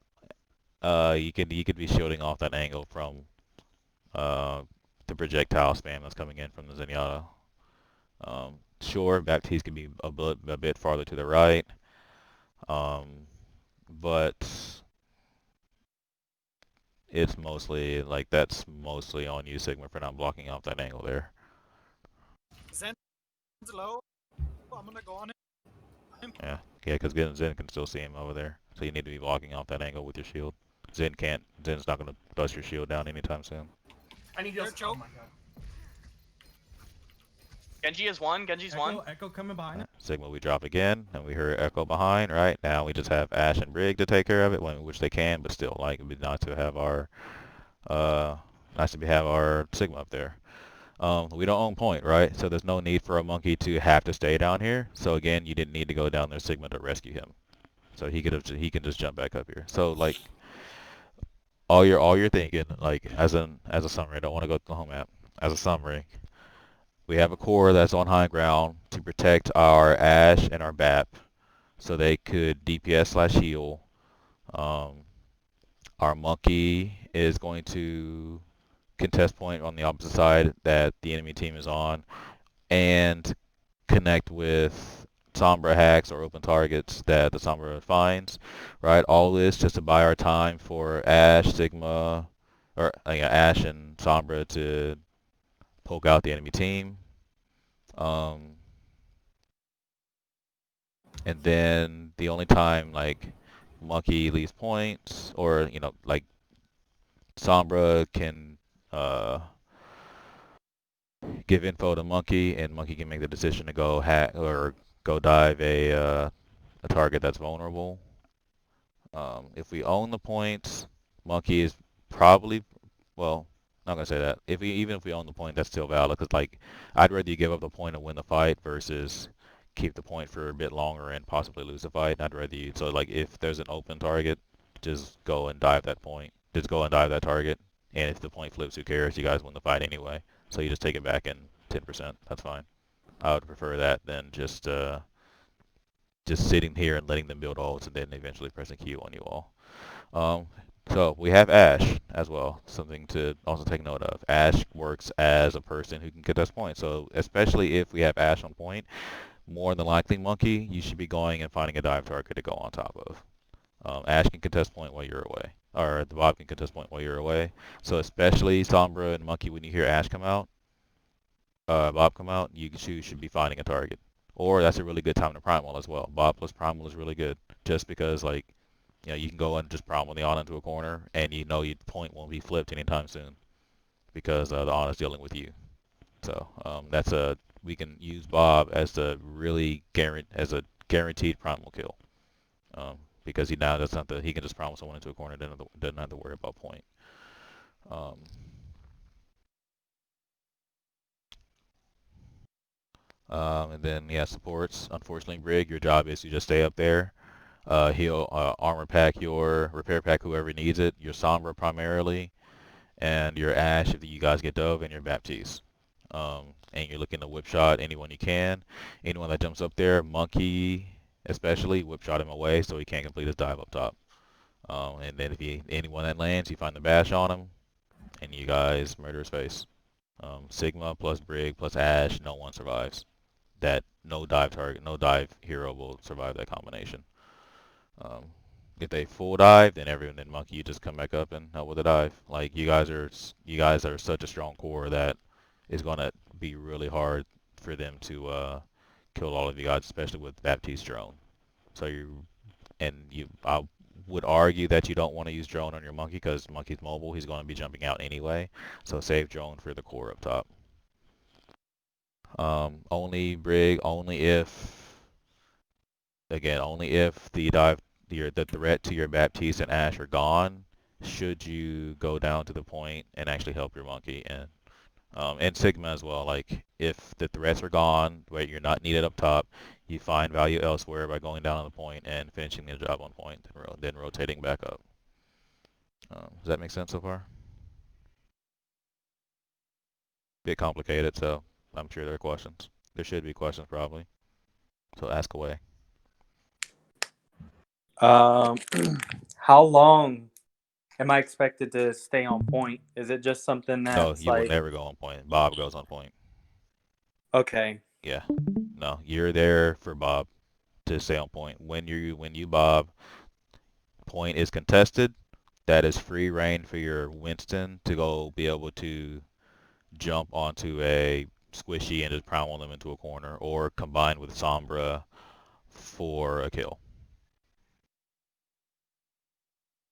you could be shielding off that angle from the projectile spam that's coming in from the Zenyatta. Sure, Baptiste can be a bit farther to the right, but it's mostly like that's mostly on you, Sigma, for not blocking off that angle there. Zen's low. I'm gonna go on him. Yeah, because Zen can still see him over there, so you need to be blocking off that angle with your shield. Zen's not gonna bust your shield down anytime soon. I need your choke. Oh my god. Genji is one. Genji's one. Echo coming behind. Right. Sigma, we drop again, and we heard Echo behind. Right now, we just have Ash and Brig to take care of it, which they can, but still, like it'd be nice to have our Sigma up there. We don't own point, right? So there's no need for a monkey to have to stay down here. So again, you didn't need to go down there, Sigma, to rescue him. So he can just jump back up here. So like all you're thinking, like as a summary, I don't want to go to the home map. As a summary, we have a core that's on high ground to protect our Ash and our BAP, so they could DPS/heal. Our monkey is going to contest point on the opposite side that the enemy team is on, and connect with Sombra hacks or open targets that the Sombra finds, right? All this just to buy our time for Ash, Sigma, or Ash and Sombra to poke out the enemy team. And then the only time like Monkey leaves points, or like Sombra can give info to Monkey, and Monkey can make the decision to go hack or go dive a target that's vulnerable. If we own the points, Monkey is probably, well, not gonna say that. Even if we own the point, that's still valid, because like I'd rather you give up the point and win the fight versus keep the point for a bit longer and possibly lose the fight. I'd rather you, so like if there's an open target, just go and dive that point. Just go and dive that target, and if the point flips, who cares? You guys win the fight anyway. So you just take it back in 10%. That's fine. I would prefer that than just sitting here and letting them build ults and then eventually pressing Q on you all. So we have Ash as well, something to also take note of. Ash works as a person who can contest points. So especially if we have Ash on point, more than likely, Monkey, you should be going and finding a dive target to go on top of. Ash can contest point while you're away, or the Bob can contest point while you're away. So especially Sombra and Monkey, when you hear Ash come out, Bob come out, you should be finding a target. Or that's a really good time to primal as well. Bob plus primal is really good, just because like, you can go and just primal the on into a corner, and your point won't be flipped anytime soon, because the on is dealing with you. So we can use Bob as a guaranteed primal kill, because he now doesn't he can just primal someone into a corner, doesn't have to worry about point. And then supports. Unfortunately, Brig, your job is to just stay up there. Heal, armor pack your repair pack whoever needs it. Your Sombra primarily, and your Ash if you guys get dove, and your Baptiste. And you're looking to whip shot anyone you can. Anyone that jumps up there, Monkey especially, whip shot him away so he can't complete his dive up top. And then anyone that lands, you find the bash on him, and you guys murder his face. Sigma plus Brig plus Ash, no one survives. No dive hero will survive that combination. If they full dive, then Monkey, you just come back up and help with the dive. Like you guys are such a strong core that it's gonna be really hard for them to kill all of you guys, especially with Baptiste drone. So I would argue that you don't want to use drone on your Monkey, because Monkey's mobile. He's going to be jumping out anyway. So save drone for the core up top. Only Brig, only if the threat to your Baptiste and Ash are gone, should you go down to the point and actually help your Monkey, and Sigma as well. Like if the threats are gone, where you're not needed up top, you find value elsewhere by going down on the point and finishing the job on point, then rotating back up. Does that make sense so far? Bit complicated, so I'm sure there are questions. There should be questions probably. So ask away. How long am I expected to stay on point? Is it just something that's No, you will never go on point. Bob goes on point. Okay. Yeah. No, you're there for Bob to stay on point. When you Bob, point is contested, that is free reign for your Winston to go be able to jump onto a squishy and just primal them into a corner, or combine with Sombra for a kill.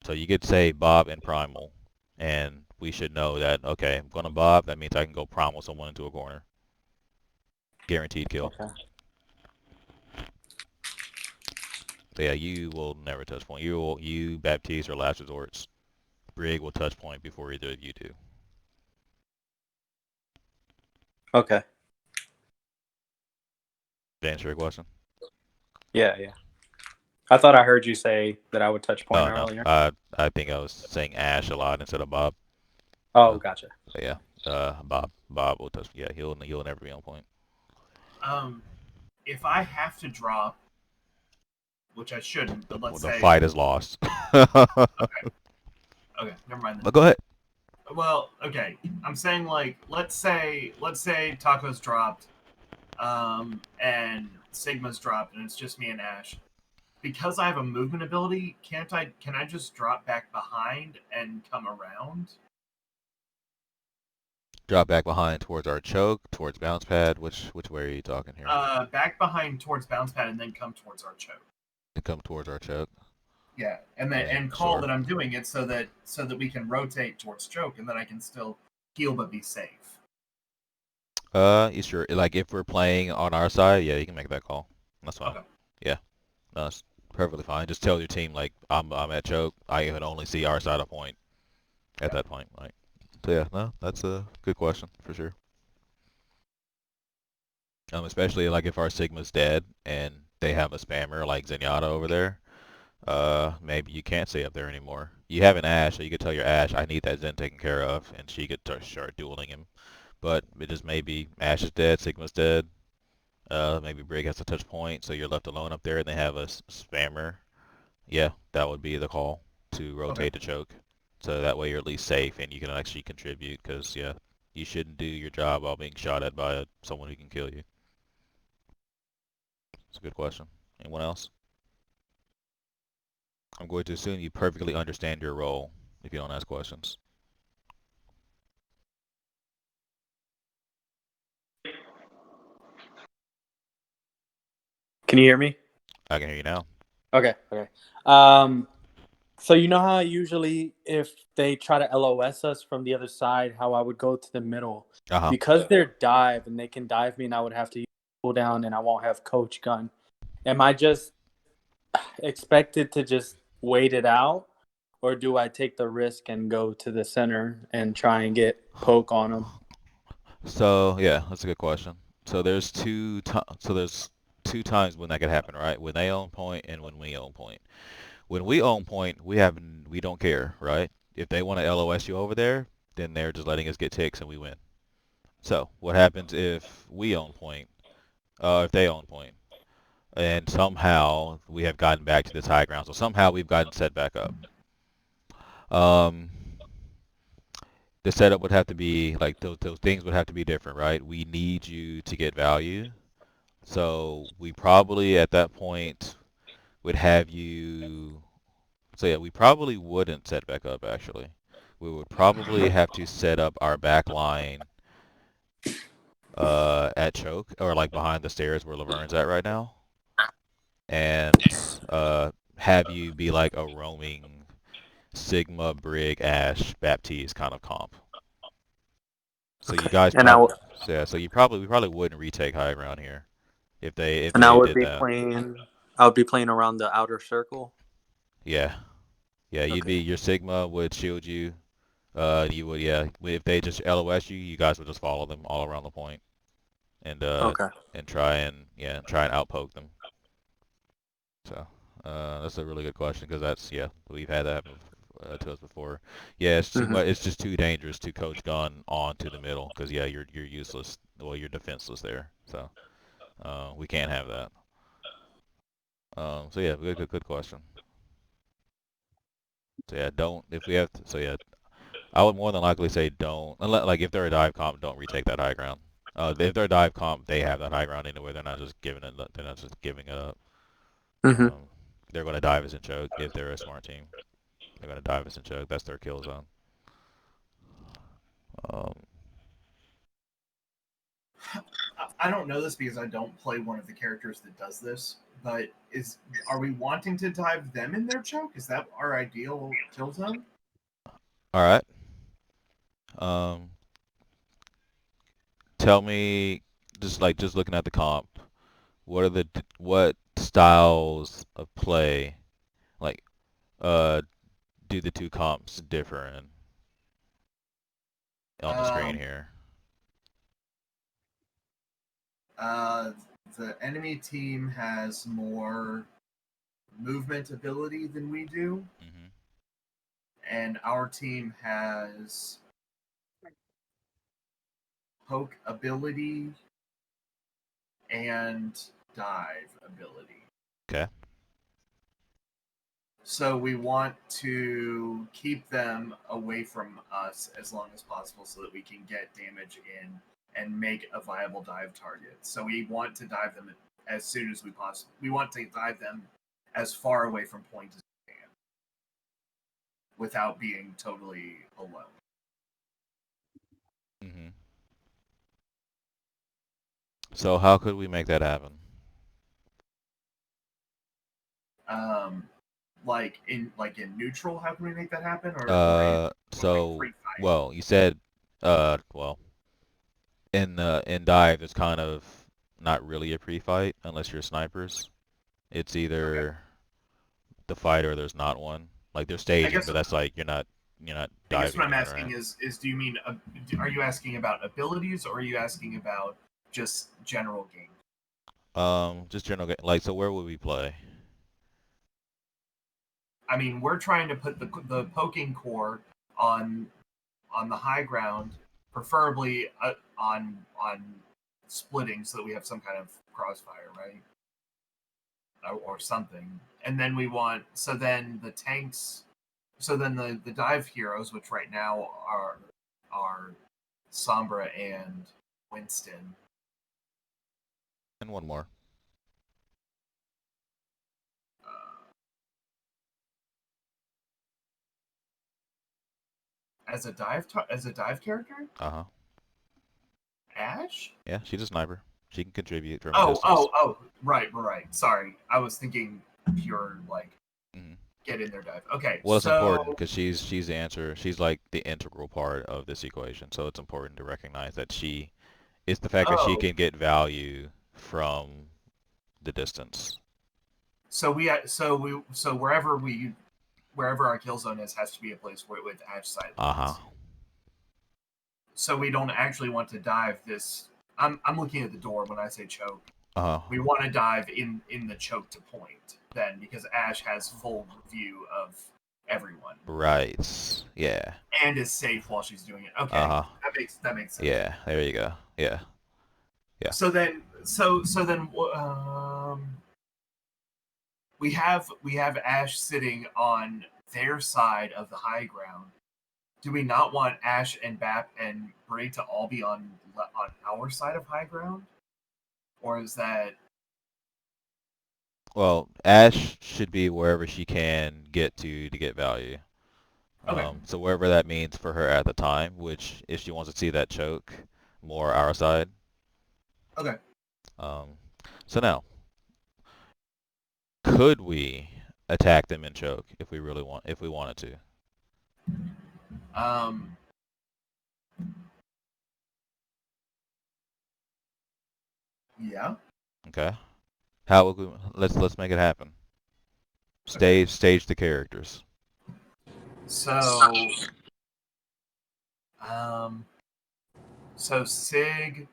So you could say Bob and primal, and we should know that, okay, I'm going to Bob, that means I can go primal someone into a corner. Guaranteed kill. Okay. So yeah, you will never touch point. You Baptiste or last resorts. Brig will touch point before either of you do. Okay. Did I answer your question? Yeah. I thought I heard you say that I would touch point earlier. No. I think I was saying Ash a lot instead of Bob. Oh, gotcha. So yeah, Bob will touch. Yeah, he'll never be on point. If I have to drop, which I shouldn't, but let's say the fight is lost. Okay, never mind. But go ahead. Well, okay. I'm saying, like, let's say Taco's dropped, and Sigma's dropped and it's just me and Ash. Because I have a movement ability, can I just drop back behind and come around? Drop back behind towards our choke, towards bounce pad. Which way are you talking here? Back behind towards bounce pad and then come towards our choke. To come towards our choke. Yeah, and then and call that I'm doing it so that we can rotate towards choke and then I can still heal but be safe. You sure? Like if we're playing on our side, yeah, you can make that call. That's fine. Okay. Yeah, no, that's perfectly fine. Just tell your team like I'm at choke. I can only see our side of point at that point. Like, so yeah, no, that's a good question for sure. Especially like if our Sigma's dead and they have a spammer like Zenyatta over there. Maybe you can't stay up there anymore. You have an Ash, so you could tell your Ash, I need that Zen taken care of, and she could start dueling him. But it just maybe Ash is dead, Sigma's dead. Maybe Brig has a touch point, so you're left alone up there, and they have a spammer. Yeah, that would be the call to rotate the choke. So that way you're at least safe, and you can actually contribute, because, yeah, you shouldn't do your job while being shot at by someone who can kill you. It's a good question. Anyone else? I'm going to assume you perfectly understand your role if you don't ask questions. Can you hear me? I can hear you now. Okay. So you know how usually if they try to LOS us from the other side, how I would go to the middle. Because they're dive and they can dive me and I would have to use cooldown and I won't have coach gun. Am I just expected to just wait it out? Or do I take the risk and go to the center and try and get poke on them? So yeah, that's a good question. So there's two times when that could happen, right? When they own point and when we own point. When we own point, we don't care, right? If they want to LOS you over there, then they're just letting us get ticks and we win. So what happens if we own point? If they own point, and somehow we have gotten back to this high ground, so somehow we've gotten set back up. The setup would have to be like those things would have to be different, right? We need you to get value. So we probably at that point would have you. So yeah, we probably wouldn't set back up actually. We would probably have to set up our back line at choke or like behind the stairs where Laverne's at right now, and have you be like a roaming Sigma, Brig, Ash, Baptiste kind of comp. So you guys so we probably wouldn't retake high ground here if they I would did be that. I would be playing around the outer circle. Yeah. Yeah, you'd be your Sigma would shield you. You would if they just LOS you, you guys would just follow them all around the point and try and outpoke them. So, that's a really good question because we've had that happen to us before. Yeah, it's too much. It's just too dangerous to coach gun onto the middle because you're useless. Well, you're defenseless there. So, we can't have that. So yeah, good question. So yeah, don't if we have to, so yeah, I would more than likely say don't unless like if they're a dive comp, don't retake that high ground. If they're a dive comp, they have that high ground anyway. They're not just giving it. They're not just giving it up. They're going to dive us and choke if they're a smart team. They're going to dive us and choke. That's their kill zone. I don't know this because I don't play one of the characters that does this, but are we wanting to dive them in their choke? Is that our ideal kill zone? All right. Tell me, just looking at the comp, what styles of play, like, do the two comps differ in on the screen here? The enemy team has more movement ability than we do, and our team has poke ability and dive ability. Okay. So we want to keep them away from us as long as possible so that we can get damage in and make a viable dive target. So we want to dive them as soon as we possibly. We want to dive them as far away from point as we can, without being totally alone. Mm-hmm. So how could we make that happen? Like in neutral, how can we make that happen? So well, you said well, in dive it's kind of not really a pre-fight unless you're snipers. It's either the fight or there's not one. Like they're staging, but that's like you're not I diving. guess what I'm anyone, asking right? is do you mean are you asking about abilities or are you asking about just general game? Just general like so where would we play? I mean, we're trying to put the poking core on the high ground, preferably on splitting, so that we have some kind of crossfire, right? Or something. And then we want then the tanks. So then the dive heroes, which right now are Sombra and Winston. And one more. As a dive character? Uh-huh. Ash? Yeah, she's a sniper. She can contribute from Oh, distance. right. Sorry, I was thinking pure get in there dive. Okay, well, it's important because she's the answer. She's like the integral part of this equation. So it's important to recognize that it's the fact that she can get value from the distance. So wherever our kill zone is has to be a place with Ash side. So we don't actually want to dive this. I'm looking at the door when I say choke. We want to dive in the choke to point then, because Ash has full view of everyone. Right. Yeah. And is safe while she's doing it. Okay. That makes sense. Yeah. There you go. Yeah. Yeah. So then we have Ash sitting on their side of the high ground. Do we not want Ash and Bap and Bray to all be on our side of high ground? Or is that... Well, Ash should be wherever she can get to get value. Okay. So wherever that means for her at the time, which if she wants to see that choke, more our side. Okay. So now, could we attack them in choke if we wanted to? Yeah. Okay. How would we? Let's make it happen. Stage the characters. So Sig,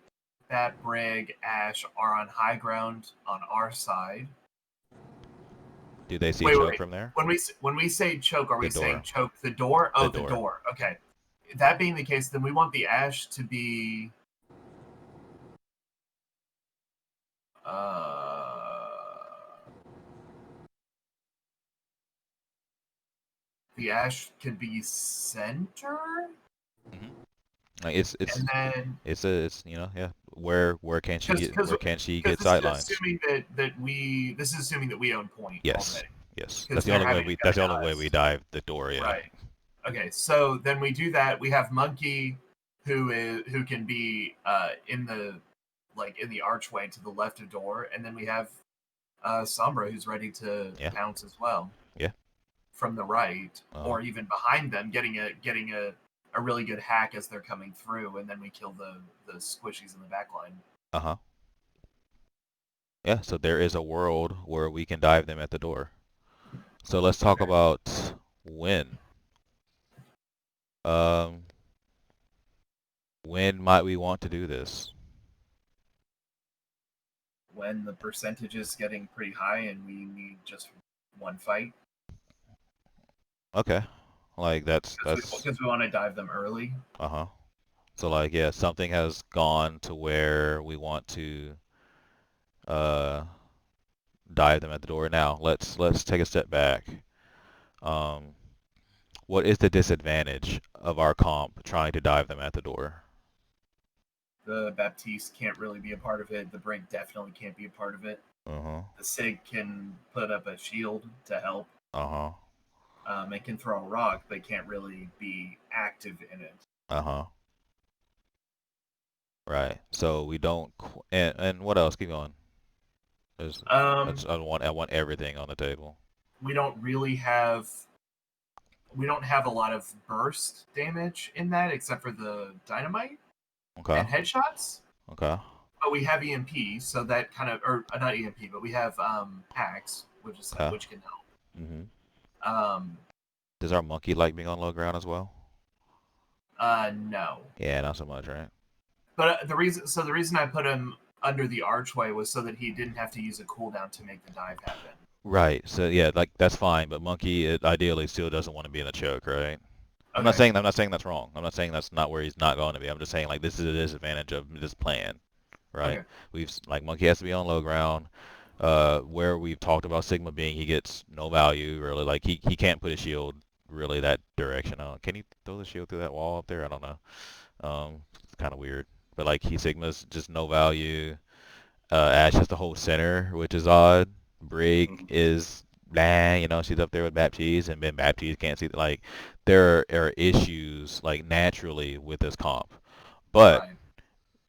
Bat, Brig, Ash are on high ground on our side. Do they see choke from there? When we say choke, are we saying choke the door? Oh, the door. Okay. That being the case, then we want the Ash to be... the Ash could be center? Like it's where can she get sightlines? Assuming this is assuming that we own point. Yes. Already. Yes. That's the only way we dive the door. Yeah. Right. Okay. So then we do that. We have Monkey, who can be in the archway to the left of door, and then we have Sombra, who's ready to pounce as well. Yeah. From the right, or even behind them, getting a really good hack as they're coming through, and then we kill the squishies in the back line. Yeah, so there is a world where we can dive them at the door. So let's talk about when. When might we want to do this? When the percentage is getting pretty high and we need just one fight. Okay. Like that's because we want to dive them early. So like something has gone to where we want to dive them at the door. Now let's take a step back. What is the disadvantage of our comp trying to dive them at the door? The Baptiste can't really be a part of it. The Brink definitely can't be a part of it. The Sig can put up a shield to help. It can throw a rock, but can't really be active in it. Right. So we don't. And what else? Keep going. I want everything on the table. We don't really have. We don't have a lot of burst damage in that, except for the dynamite and headshots. Okay. But we have EMP, so that kind of, or not EMP, but we have hacks, which can help. Does our monkey like being on low ground as well? No. Yeah, not so much, right? But the reason I put him under the archway was so that he didn't have to use a cooldown to make the dive happen. Right. So yeah, like that's fine. But monkey ideally still doesn't want to be in the choke, right? Okay. I'm not saying that's wrong. I'm not saying that's not where he's not going to be. I'm just saying like this is a disadvantage of this plan, right? Okay. We've like monkey has to be on low ground. Where we've talked about Sigma being he gets no value really. Like he can't put a shield really that direction on. Can he throw the shield through that wall up there? I don't know. It's kind of weird. But like Sigma's just no value. Ash has the whole center, which is odd. Brig is she's up there with Baptiste, and then Baptiste can't see. Like, there are issues like naturally with this comp, but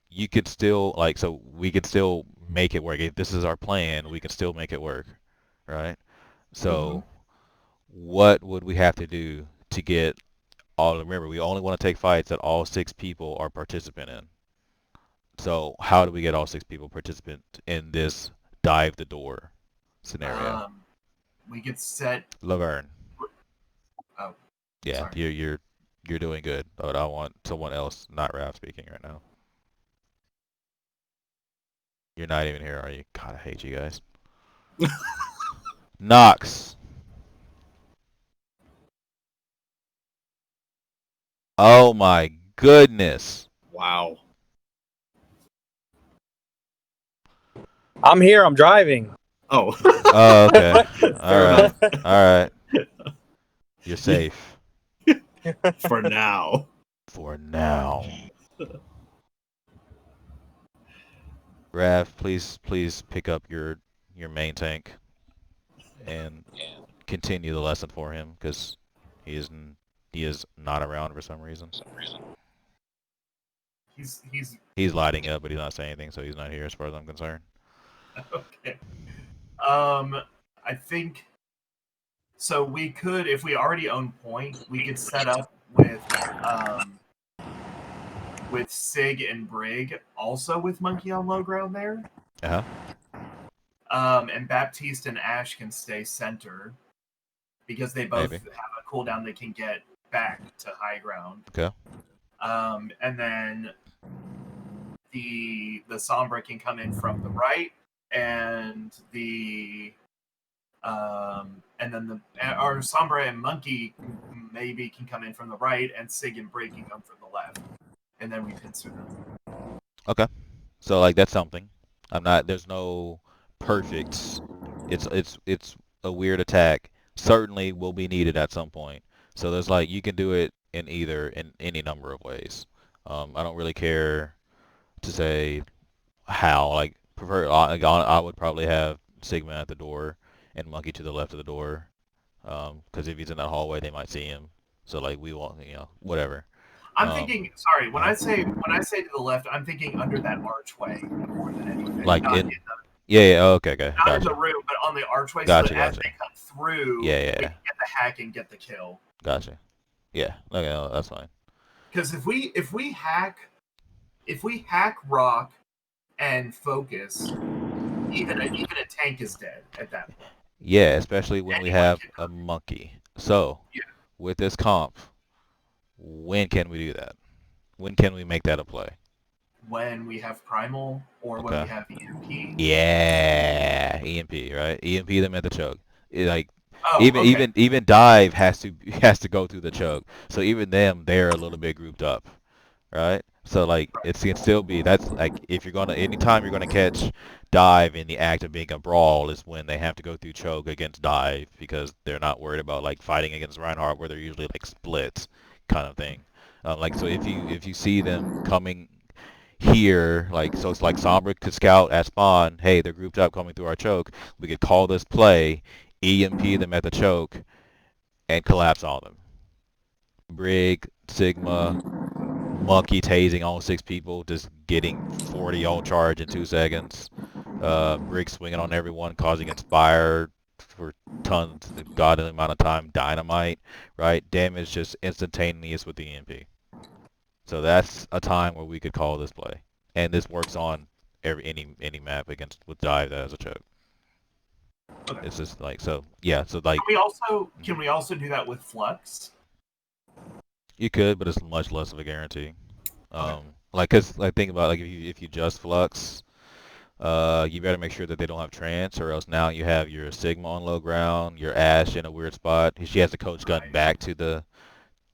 you could still so we could still make it work. If this is our plan, we can still make it work, right? So, what would we have to do to get all? Remember, we only want to take fights that all 6 people are participant in. So how do we get all 6 people participant in this dive the door scenario? We could set Laverne. Oh. Yeah, sorry. you're doing good, but I want someone else, not Raph, speaking right now. You're not even here, are you? God, I hate you guys. Knox. Oh my goodness. Wow. I'm here. I'm driving. Oh. Oh, okay. All right. You're safe. For now. For now. Rav, please pick up your main tank and continue the lesson for him because he is not around for some reason. He's lighting up, but he's not saying anything, so he's not here as far as I'm concerned. Okay. I think so. We could, if we already own point, we could set up with Sig and Brig, also with Monkey on low ground there. And Baptiste and Ash can stay center because they both have a cooldown they can get back to high ground. Okay. And then the Sombra can come in from the right, and then our Sombra and Monkey maybe can come in from the right, and Sig and Brig can come from the left, and then we pincer them. Okay, so like that's something. There's no perfects. It's a weird attack. Certainly will be needed at some point. So there's like you can do it in any number of ways. I don't really care to say how. Like I would probably have Sigma at the door and Monkey to the left of the door, because if he's in that hallway, they might see him. So like we won't, whatever. I'm thinking. Sorry, when I say to the left, I'm thinking under that archway more than anything. Like okay. Not in the room, but on the archway. Gotcha, so that as they come through, we can get the hack and get the kill. Gotcha. Yeah. Okay, no, that's fine. Because if we hack rock and focus, even a tank is dead at that point. Yeah, especially when we have a monkey. So, with this comp, when can we do that? When can we make that a play? When we have primal or when we have EMP. Yeah, EMP, right? EMP them at the choke. Even dive has to go through the choke. So even them, they're a little bit grouped up, right? So like it can still be that's like if you're gonna anytime you're gonna catch dive in the act of being a brawl is when they have to go through choke against dive because they're not worried about like fighting against Reinhardt where they're usually like splits kind of thing. So if you see them coming here, like, so it's like Sombra could scout at spawn, hey, they're grouped up coming through our choke. We could call this play, EMP them at the choke, and collapse all of them. Brig, Sigma, Monkey tasing all 6 people, just getting 40 all charge in 2 seconds. Brig swinging on everyone, causing Inspire for tons, godly amount of time. Dynamite, right? Damage just instantaneous with the EMP. So that's a time where we could call this play, and this works on any map against with dive that has a choke. Okay. It's just like so. Yeah. So like. Can we also do that with Flux? You could, but it's much less of a guarantee. Like, cause like think about like if you just Flux, you better make sure that they don't have trance, or else now you have your Sigma on low ground, your Ashe in a weird spot. She has the coach gun back to the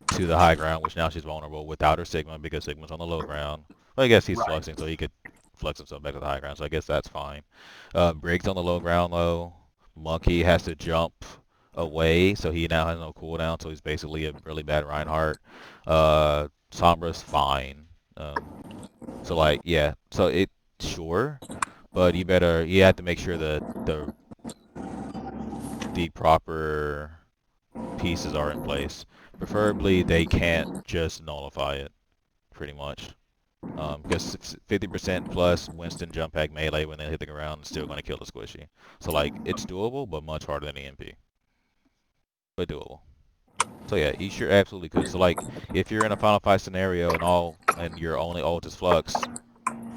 high ground, which now she's vulnerable without her Sigma because Sigma's on the low ground. Well, I guess he's fluxing, so he could flux himself back to the high ground, so I guess that's fine. Briggs on the low ground, though. Monkey has to jump away, so he now has no cooldown, so he's basically a really bad Reinhardt. Sombra's fine. So, like, yeah. So, sure, but you have to make sure that the proper pieces are in place. Preferably, they can't just nullify it, pretty much. Because 50% plus Winston jump pack melee when they hit the ground is still going to kill the squishy. So, like, it's doable, but much harder than EMP. But doable. So, yeah, you sure absolutely could. So, like, if you're in a Final Fight scenario and your only ult is Flux,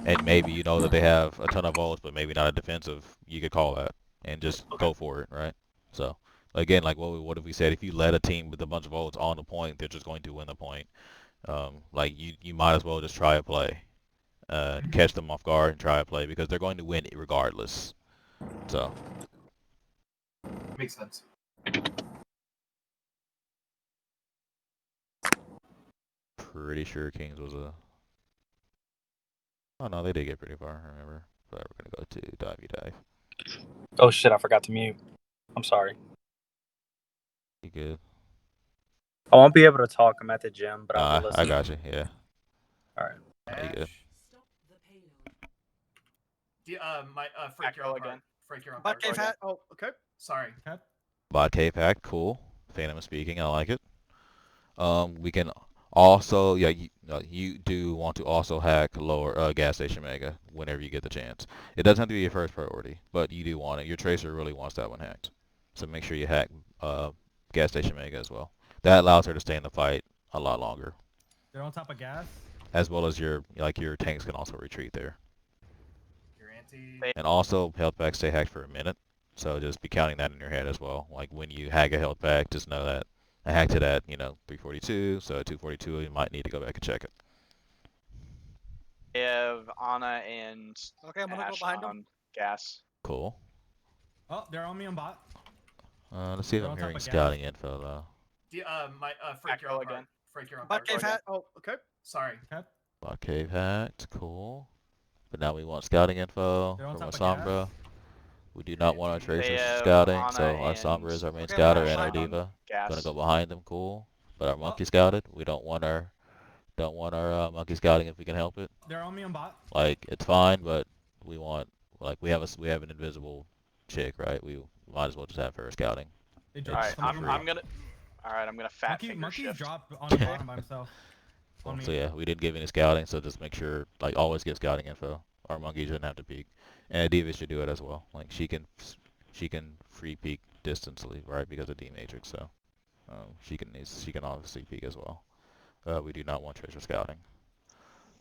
and maybe you know that they have a ton of ults, but maybe not a defensive, you could call that and just go for it, right? So, again, like what if we said if you led a team with a bunch of ults on the point, they're just going to win the point. Like you might as well just try a play, catch them off guard and try a play because they're going to win regardless. So makes sense. Pretty sure Kings was a. Oh no, they did get pretty far. I remember. But we're gonna go to dive. Oh shit! I forgot to mute. I'm sorry. You good? I won't be able to talk. I'm at the gym, but I'll be listening. I got you. Yeah. All right. You good? Freak, you're on again. Freak, you're on. Bot cave hat. Oh, okay. Sorry. Bot cave hack. Cool. Phantom is speaking. I like it. We can also, you do want to also hack lower gas station mega whenever you get the chance. It doesn't have to be your first priority, but you do want it. Your tracer really wants that one hacked, so make sure you hack gas station mega as well. That allows her to stay in the fight a lot longer. They're on top of gas. As well as your tanks can also retreat there. And also health packs stay hacked for a minute, so just be counting that in your head as well. Like when you hack a health pack, just know that I hacked it at 342, so at 242 you might need to go back and check it. I have Ana and I'm gonna go behind them. Gas. Cool. Oh, they're on me on bot. Let's see if I'm hearing scouting info though. Freak, you're on again. Freak, you're on. Bot cave hat. Oh, okay. Sorry. Okay. Bot cave hacked. Cool. But now we want scouting info from Sombra. We do not want our tracers scouting, so our Sombra is our main scouter and our Diva. Gonna go behind them, cool. But our monkey scouted. We don't want our monkey scouting if we can help it. They're on me on bot. Like it's fine, but we want we have an invisible chick, right? We might as well just have her scouting. Alright, I'm gonna fat finger Monkey shift. dropped on the bottom by himself. So yeah, we didn't give any scouting, so just make sure always give scouting info. Our monkey shouldn't have to peek, and a Diva should do it as well. Like she can free peek distantly, right? Because of D matrix, so she can obviously peek as well. We do not want treasure scouting.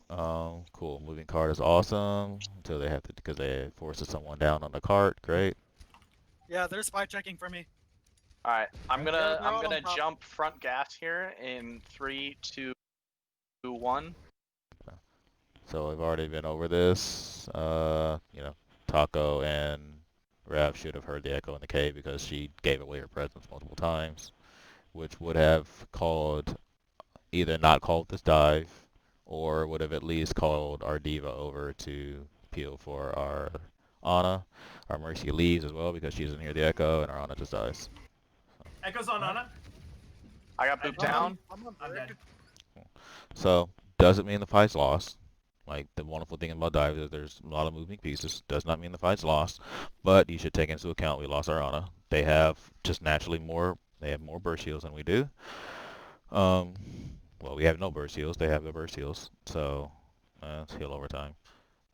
Cool. Moving cart is awesome until they have to because they forces someone down on the cart. Great. Yeah, they're spy checking for me. All right, I'm gonna jump front gas here in 3, 2, 1. So we've already been over this. Taco and Rav should have heard the echo in the cave because she gave away her presence multiple times, which would have either not called this dive, or would have at least called our Diva over to peel for our Ana. Our Mercy leaves as well because she doesn't hear the echo, and our Ana just dies. So. Echo's on Ana. I got booped down. I'm dead. So doesn't mean the fight's lost. Like, the wonderful thing about dive is there's a lot of moving pieces. Does not mean the fight's lost, but you should take into account we lost our Ana. They have just naturally more. They have more burst heals than we do. Well, we have no burst heals. They have the burst heals, so it's heal over time.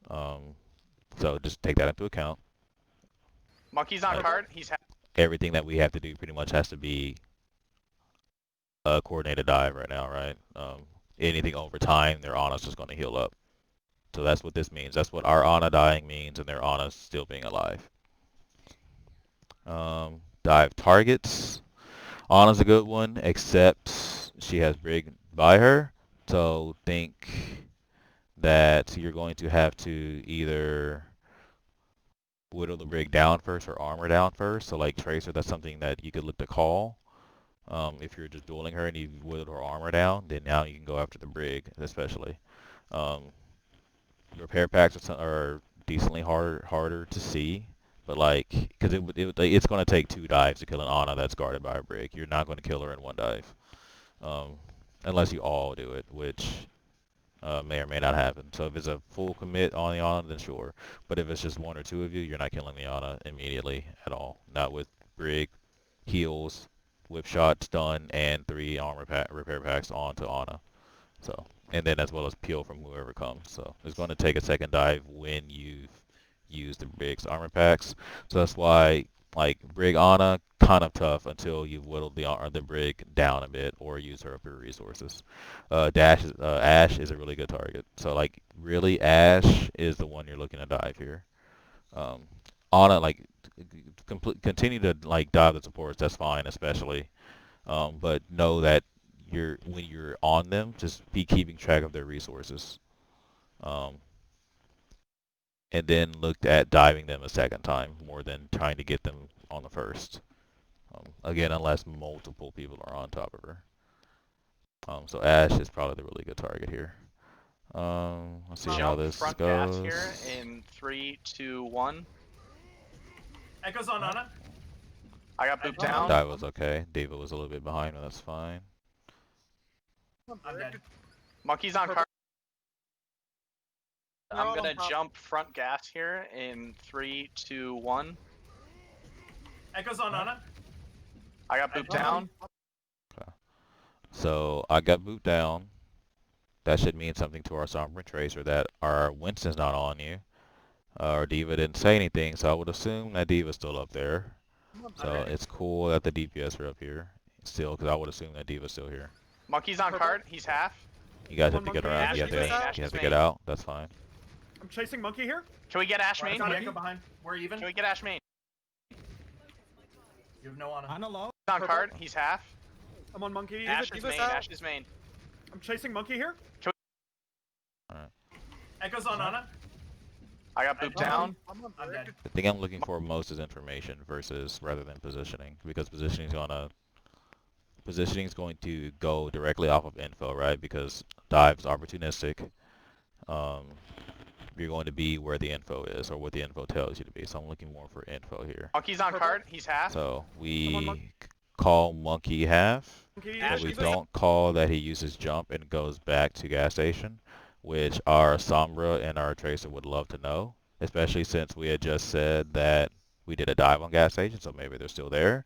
So just take that into account. Monkey's on card. He's everything that we have to do pretty much has to be a coordinated dive right now, right? Anything over time, their Ana's just going to heal up. So that's what this means. That's what our Ana dying means, and their Ana still being alive. Dive targets. Ana's a good one, except she has Brig by her. So think that you're going to have to either whittle the Brig down first or armor down first. So like Tracer, that's something that you could look to call. If you're just dueling her and you whittled her armor down, then now you can go after the Brig, especially. Repair packs are decently harder to see, but like, because it's going to take 2 dives to kill an Ana that's guarded by a Brig. You're not going to kill her in 1 dive, unless you all do it, which may or may not happen. So if it's a full commit on the Ana, then sure. But if it's just 1 or 2 of you, you're not killing the Ana immediately at all. Not with Brig, heals, whip shot, stun, and 3 armor repair packs onto Ana. So, and then as well as peel from whoever comes. So it's going to take a second dive when you've used the Brig's armor packs. So that's why, like, Brig Ana, kind of tough until you've whittled the Brig down a bit or use her up your resources. Ash is a really good target. So, like, really, Ash is the one you're looking to dive here. Ana, like, continue to, like, dive the supports. That's fine, especially. But know that when you're on them, just be keeping track of their resources. And then looked at diving them a second time more than trying to get them on the first. Again, unless multiple people are on top of her. So Ash is probably the really good target here. Let's see how this front goes. gas here in 3, 2, 1. Echoes on Ana. I got booped down. Dive was okay. Diva was a little bit behind, but that's fine. I'm dead. Monkey's on card. I'm gonna jump front gas here in 3, 2, 1. Echoes on Ana. I got booped down. Okay. So I got booped down. That should mean something to our Sombra Tracer that our Winston's not on you. Our Diva didn't say anything, so I would assume that Diva's still up there. So it's cool that the DPS are up here still, because I would assume that Diva's still here. Monkey's on card. He's half. You guys have to get around. You have to get out. That's fine. I'm chasing Monkey here. Can we get Ash main? Got Echo behind. We're even. Can we get Ash main? You have no Ana. Ana low. He's on card. He's half. I'm on Monkey. Ash is main. Ash is main. I'm chasing Monkey here. Alright. Echoes on Ana. I got booped down. I'm dead. The thing I'm looking for most is information rather than positioning, because positioning is going to go directly off of info, right? Because dive's opportunistic. You're going to be where the info is, or what the info tells you to be. So I'm looking more for info here. Monkey's on card. He's half. So we call Monkey half, but we don't call that he uses jump and goes back to gas station, which our Sombra and our Tracer would love to know, especially since we had just said that we did a dive on gas station, so maybe they're still there.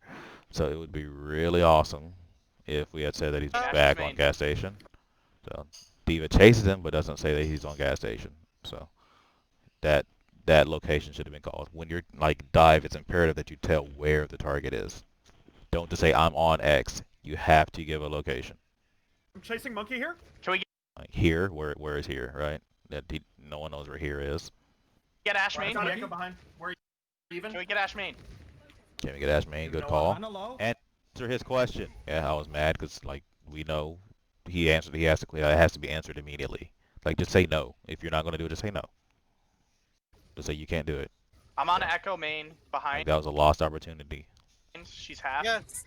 So it would be really awesome if we had said that he's back on gas station. So Diva chases him, but doesn't say that he's on gas station. So that location should have been called. When you're like dive, it's imperative that you tell where the target is. Don't just say I'm on X. You have to give a location. I'm chasing Monkey here. Can we get Like here, where is here, right? No one knows where here is. Ash main? Got Echo behind. We're even. Can we get Ash main? Can we get Ash main? Good call. Ana low. Answer his question. Yeah, I was mad because like we know he answered. It has to be answered immediately. Like just say no. If you're not gonna do it, just say no. Just say you can't do it. I'm on Echo main behind. Like, that was a lost opportunity. She's half. Yes.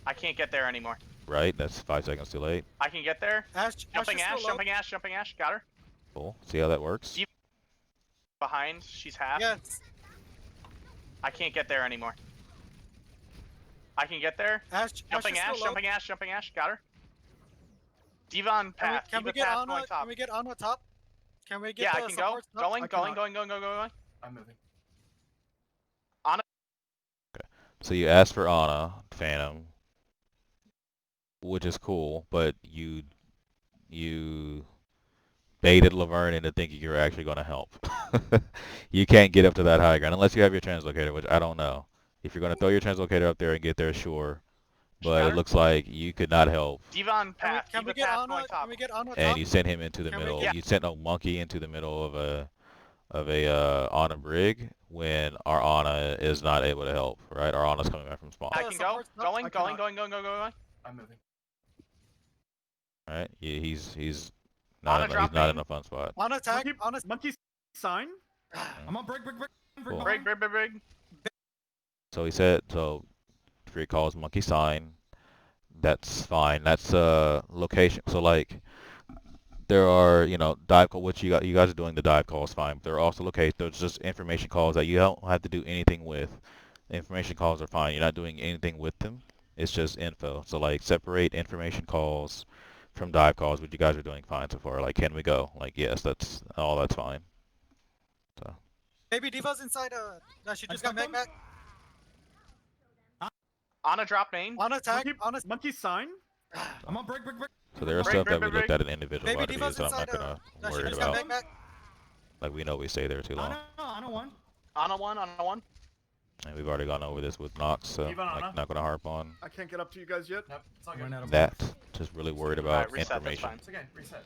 I can't get there anymore. Right? That's 5 seconds too late. I can get there. Jumping Ash, is still jumping Ash, jumping Ash. Got her. Cool. See how that works? Behind. She's half. Yes. I can't get there anymore. I can get there. Jumping Ash, jumping Ash, jumping Ash. Got her. Diva on path. Can we get Ana? Can we get Ana top? Can we get Yeah, the I can go. support stuff? Going. I'm moving. So you asked for Ana, Phantom, which is cool, but you baited Laverne into thinking you're actually going to help. You can't get up to that high ground unless you have your translocator, which I don't know. If you're going to throw your translocator up there and get there, sure. But it looks like you could not help. D.Va on path. Can we get Ana? Can we get Ana? And you sent him into the Can we middle. get- You sent a monkey into the middle of a Ana brig when our Ana is not able to help, right? Our Ana's coming back from spawn. I can go. Going. I'm moving. All right, he's not in a fun spot. On attack. Monkey sign. I'm on break. Cool. Brig. So he said, so Free calls monkey sign. That's fine. That's location. So like there are, dive call, which you guys are doing the dive calls fine. But there are also locations. There's just information calls that you don't have to do anything with. Information calls are fine. You're not doing anything with them. It's just info. So like separate information calls from dive calls, which you guys are doing fine so far. Like, can we go? Like, yes, that's fine. So. Baby D.Va's inside. She just got back. Ana drop main. On attack. Monkey sign. I'm on break. So there are stuff that we looked at in individual Baby RWs D.Va's that I'm not inside. gonna She worry just got about. back. Like we know we stay there too long. Ana one. Ana one. And we've already gone over this with Nox, so like, not gonna harp on I can't get up to you guys yet. Nope, it's all good. that. Just really worried about Alright, reset, that's information. fine. It's okay, reset.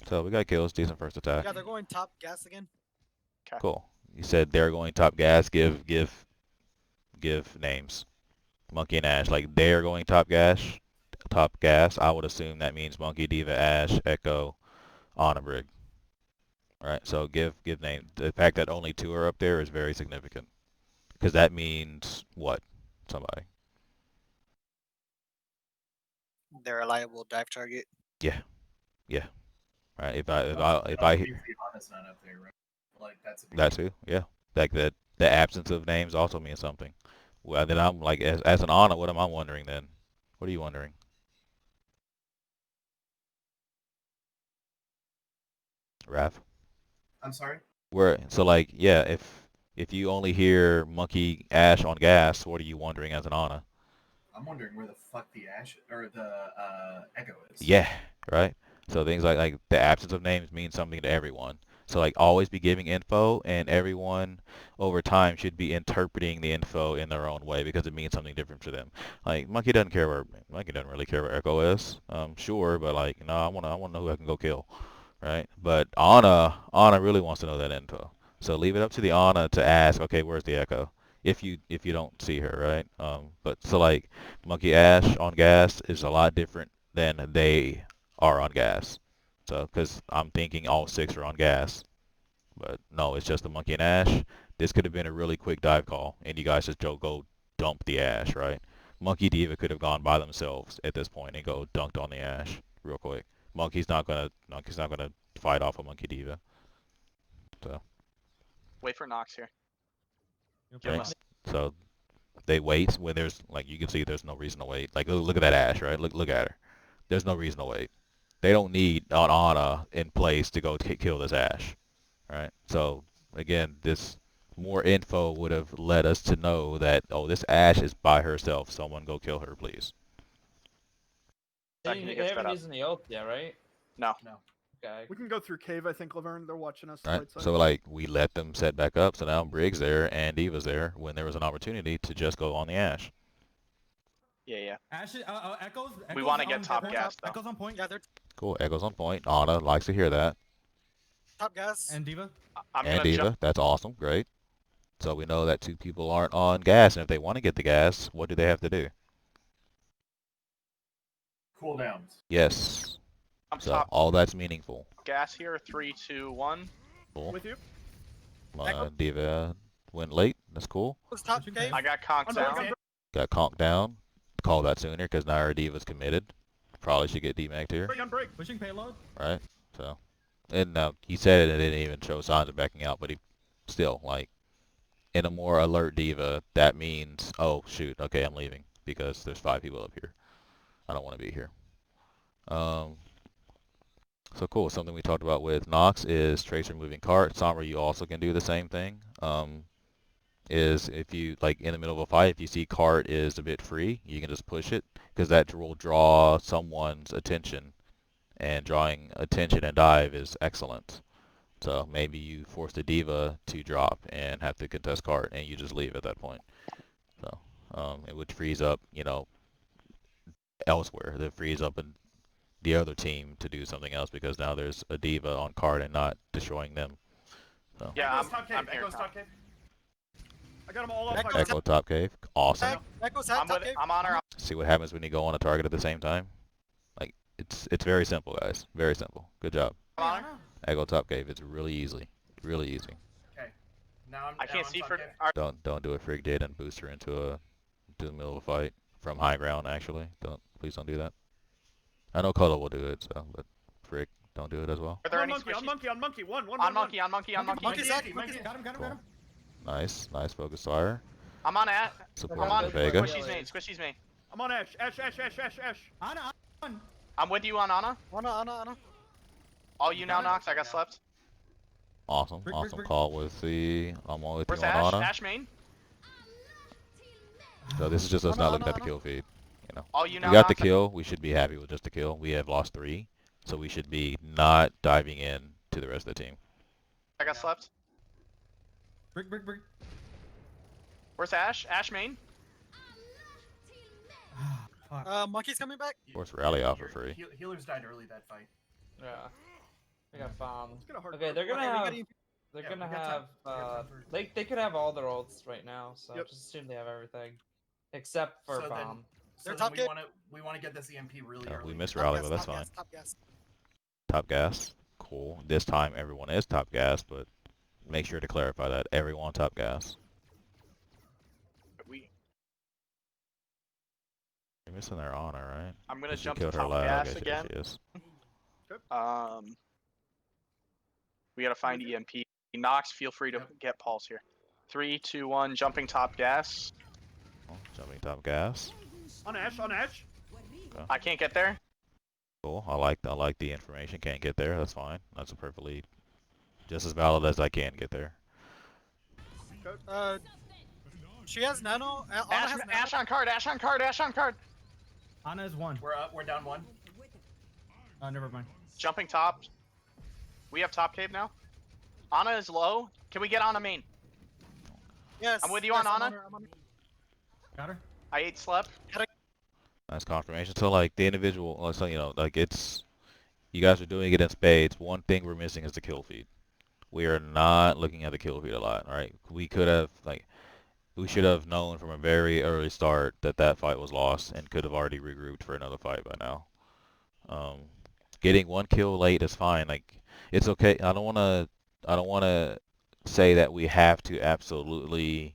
So we got kills, decent first attack. Yeah, they're going top gas again. Cool. You said they're going top gas. Give names. Monkey and Ash. Like they're going top gas. Top gas. I would assume that means Monkey, D.Va, Ash, Echo, Ana Brig. Alright, so give names. The fact that only 2 are up there is very significant. Because that means what? Somebody. They're a reliable dive target. Yeah. Right. If I Ana's not up there, right? Like that's a big that too. Yeah. Like that. The absence of names also means something. Well, then I'm like, as an Ana, what am I wondering then? What are you wondering? Raph? I'm sorry? So like, yeah, if you only hear Monkey Ash on gas, what are you wondering as an Ana? I'm wondering where the fuck the Ash or the Echo is. Yeah, right? So things like the absence of names means something to everyone. So like always be giving info, and everyone over time should be interpreting the info in their own way because it means something different to them. Like Monkey doesn't really care where Echo is. Sure, but like no, I wanna know who I can go kill, right? But Ana really wants to know that info. So leave it up to the Ana to ask, okay, where's the Echo? If you don't see her, right? But so like Monkey Ash on gas is a lot different than they are on gas. So, because I'm thinking all 6 are on gas. But no, it's just the Monkey and Ash. This could have been a really quick dive call, and you guys just go dump the Ash, right? Monkey D.Va could have gone by themselves at this point and go dunked on the Ash real quick. Monkey's not gonna fight off a Monkey D.Va. So. Wait for Nox here. Right? So they wait when there's like you can see there's no reason to wait. Like look at that Ash, right? Look at her. There's no reason to wait. They don't need an Ana in place to go kill this Ash, right? So again, this more info would have led us to know that this Ash is by herself. Someone go kill her, please. They haven't used the ult yet, right? No. Okay. We can go through cave. I think Laverne. They're watching us. Right. So like we let them set back up. So now Briggs there and D.Va's there when there was an opportunity to just go on the Ash. Yeah. Ash, Echoes. We want to get top gas though. Echoes on point. Yeah, they're Cool. Echo's on point. Ana likes to hear that. top gas. And D.Va. And D.Va. That's awesome. Great. So we know that 2 people aren't on gas, and if they want to get the gas, what do they have to do? Cooldowns. Yes. I'm So top all that's meaningful. gas here. 3, 2, 1. Cool. With you. D.Va went late. That's cool. Who's top cave? I got conked down. Got conked down. Call that sooner because now our D.Va's committed. Probably should get DMAC'd here. Break on break. Pushing payload. Right? So, and now he said it and didn't even show signs of backing out, but he still, like, in a more alert D.Va, that means, oh, shoot, okay, I'm leaving because there's 5 people up here. I don't want to be here. So cool. Something we talked about with Nox is Tracer moving cart. Sombra, you also can do the same thing. Is if you like in the middle of a fight, if you see cart is a bit free, you can just push it because that will draw someone's attention, and drawing attention and dive is excellent. So maybe you force the diva to drop and have to contest cart, and you just leave at that point. So it would freeze up, elsewhere. That frees up the other team to do something else because now there's a diva on card and not destroying them. So. Yeah, I'm here. Echo's top cave. I got them all up. Echo top cave. Awesome. Echo's top cave. I'm on her. See what happens when you go on a target at the same time? Like, it's very simple, guys. Very simple. Good job. Echo top cave. It's really easy. Really easy. Okay. Now I can't see for. Don't do a freak data and boost her into the middle of a fight from high ground. Actually, please don't do that. I know Color will do it, so but frick, don't do it as well. Are there any on monkey. One. On monkey. Got him. Nice focus fire. I'm on at. Support I'm on the Vega. Squishy's main. I'm on Ash. Ana. I'm with you on Ana. Ana. All you now, Nox. I got slept. Awesome call with the. I'm all with Where's you on Ash? Ana. Ash main. So this is just us not looking at the kill feed. All you now. We got the kill. We should be happy with just the kill. We have lost 3, so we should be not diving in to the rest of the team. I got slept. Brick. Where's Ash? Ash main. Monkey's coming back. Force rally off for free. Healers died early that fight. Yeah. They got bombed. hard Okay, they're gonna have. They could have all their ults right now, so just assume they have everything, except for bomb. So then we want to get this EMP really early. We miss rally, but that's fine. Top gas. Top gas. Cool. This time everyone is top gas, but make sure to clarify that everyone top gas. You're missing their honor, right? I'm gonna jump to to top gas again. We gotta find EMP. Nox, feel free to get Pulse here. 3, 2, 1, jumping top gas. Oh, jumping top gas. On Ash. Okay. I can't get there. Cool. I like the information. Can't get there. That's fine. That's a perfectly just as valid as I can get there. She has nano. Ash on card. Ana is 1. We're down 1. Never mind. Jumping top. We have top cave now. Ana is low. Can we get Ana main? Yes. I'm with you on Ana. Got her. I ate slept. Nice confirmation. So like the individual, so like it's you guys are doing it in spades. One thing we're missing is the kill feed. We are not looking at the kill feed a lot, right? We should have known from a very early start that fight was lost and could have already regrouped for another fight by now. Getting 1 kill late is fine. Like it's okay. I don't want to say that we have to absolutely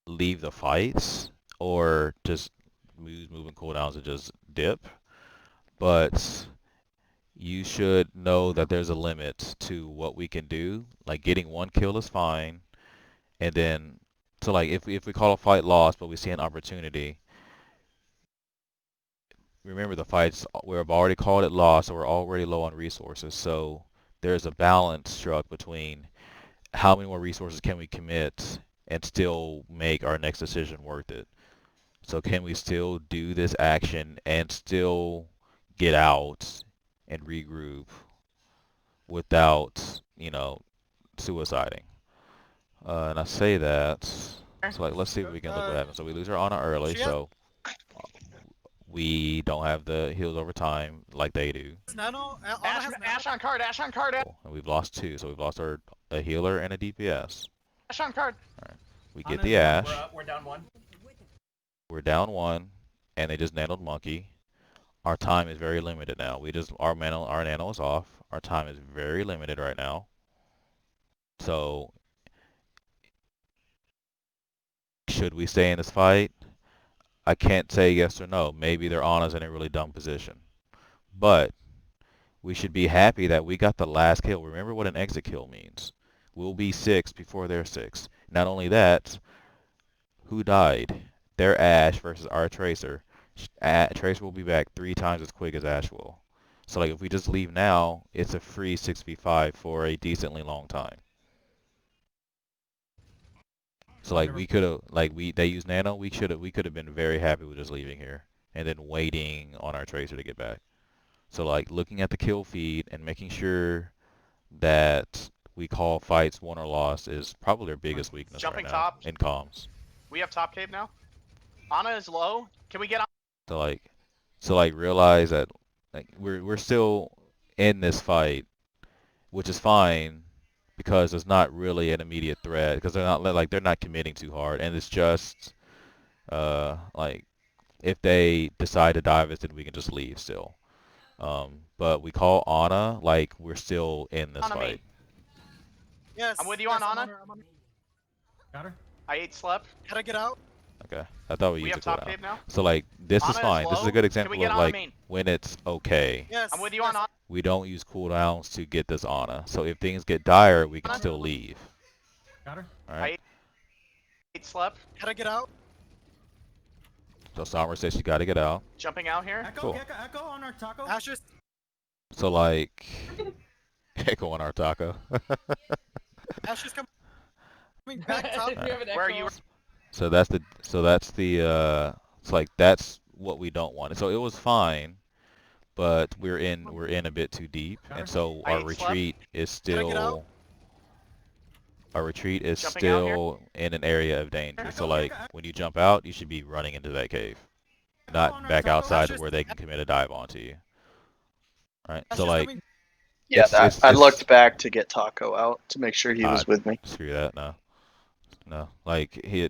leave the fights or just moving cooldowns and just dip, but you should know that there's a limit to what we can do. Like getting 1 kill is fine, and then so like if we call a fight lost but we see an opportunity, remember the fights we've already called it lost, so we're already low on resources. So there's a balance struck between how many more resources can we commit and still make our next decision worth it. So can we still do this action and still get out and regroup without, suiciding? And I say that, so like let's see if we can look what happens. So we lose our Ana early, so we don't have the heals over time like they do. Ash on card. Cool. And we've lost 2, so we've lost a healer and a DPS. Ash on card. Alright. We get the Ash. We're down 1. We're down 1, and they just nanoed Monkey. Our time is very limited now. Our nano is off. Our time is very limited right now. So should we stay in this fight? I can't say yes or no. Maybe their Ana's in a really dumb position. But we should be happy that we got the last kill. Remember what an exit kill means. We'll be 6 before they're 6. Not only that, who died? Their Ash versus our Tracer. Tracer will be back 3 times as quick as Ash will. So like if we just leave now, it's a free 6v5 for a decently long time. So like we could have they use Nano, we could have been very happy with just leaving here and then waiting on our Tracer to get back. So like looking at the kill feed and making sure that we call fights won or lost is probably their biggest weakness Jumping right top. now in comms. We have top cave now. Ana is low. Can we get on? So like realize that like we're still in this fight, which is fine because it's not really an immediate threat because they're not committing too hard and it's just like if they decide to dive us then we can just leave still. But we call Ana like we're still in this fight. Yes. I'm with you on Ana. Got her. I ate slep. Gotta get out. Okay, I thought we We used have the top cooldown. cave now. So like this Ana is is fine. This is a low. good Can we example get of Ana like main? when it's okay. Yes. I'm with you on Ana. We don't use cooldowns to get this Ana. So if things get dire, we can still leave. Got her. All right. I ate slep. Gotta get out. So Summer says she got to get out. Jumping out here. Echo, Cool. echo on our taco. Ashes. So like Echo on our taco. Ashes coming back top. Where are you? So that's the it's like that's what we don't want. So it was fine, but we're in a bit too deep, and so our retreat is still in an area of danger. So like when you jump out, you should be running into that cave, not back outside where they can commit a dive onto you. All right. So like Yeah, I looked back to get Taco out to make sure he was with me. Screw that, no. Like he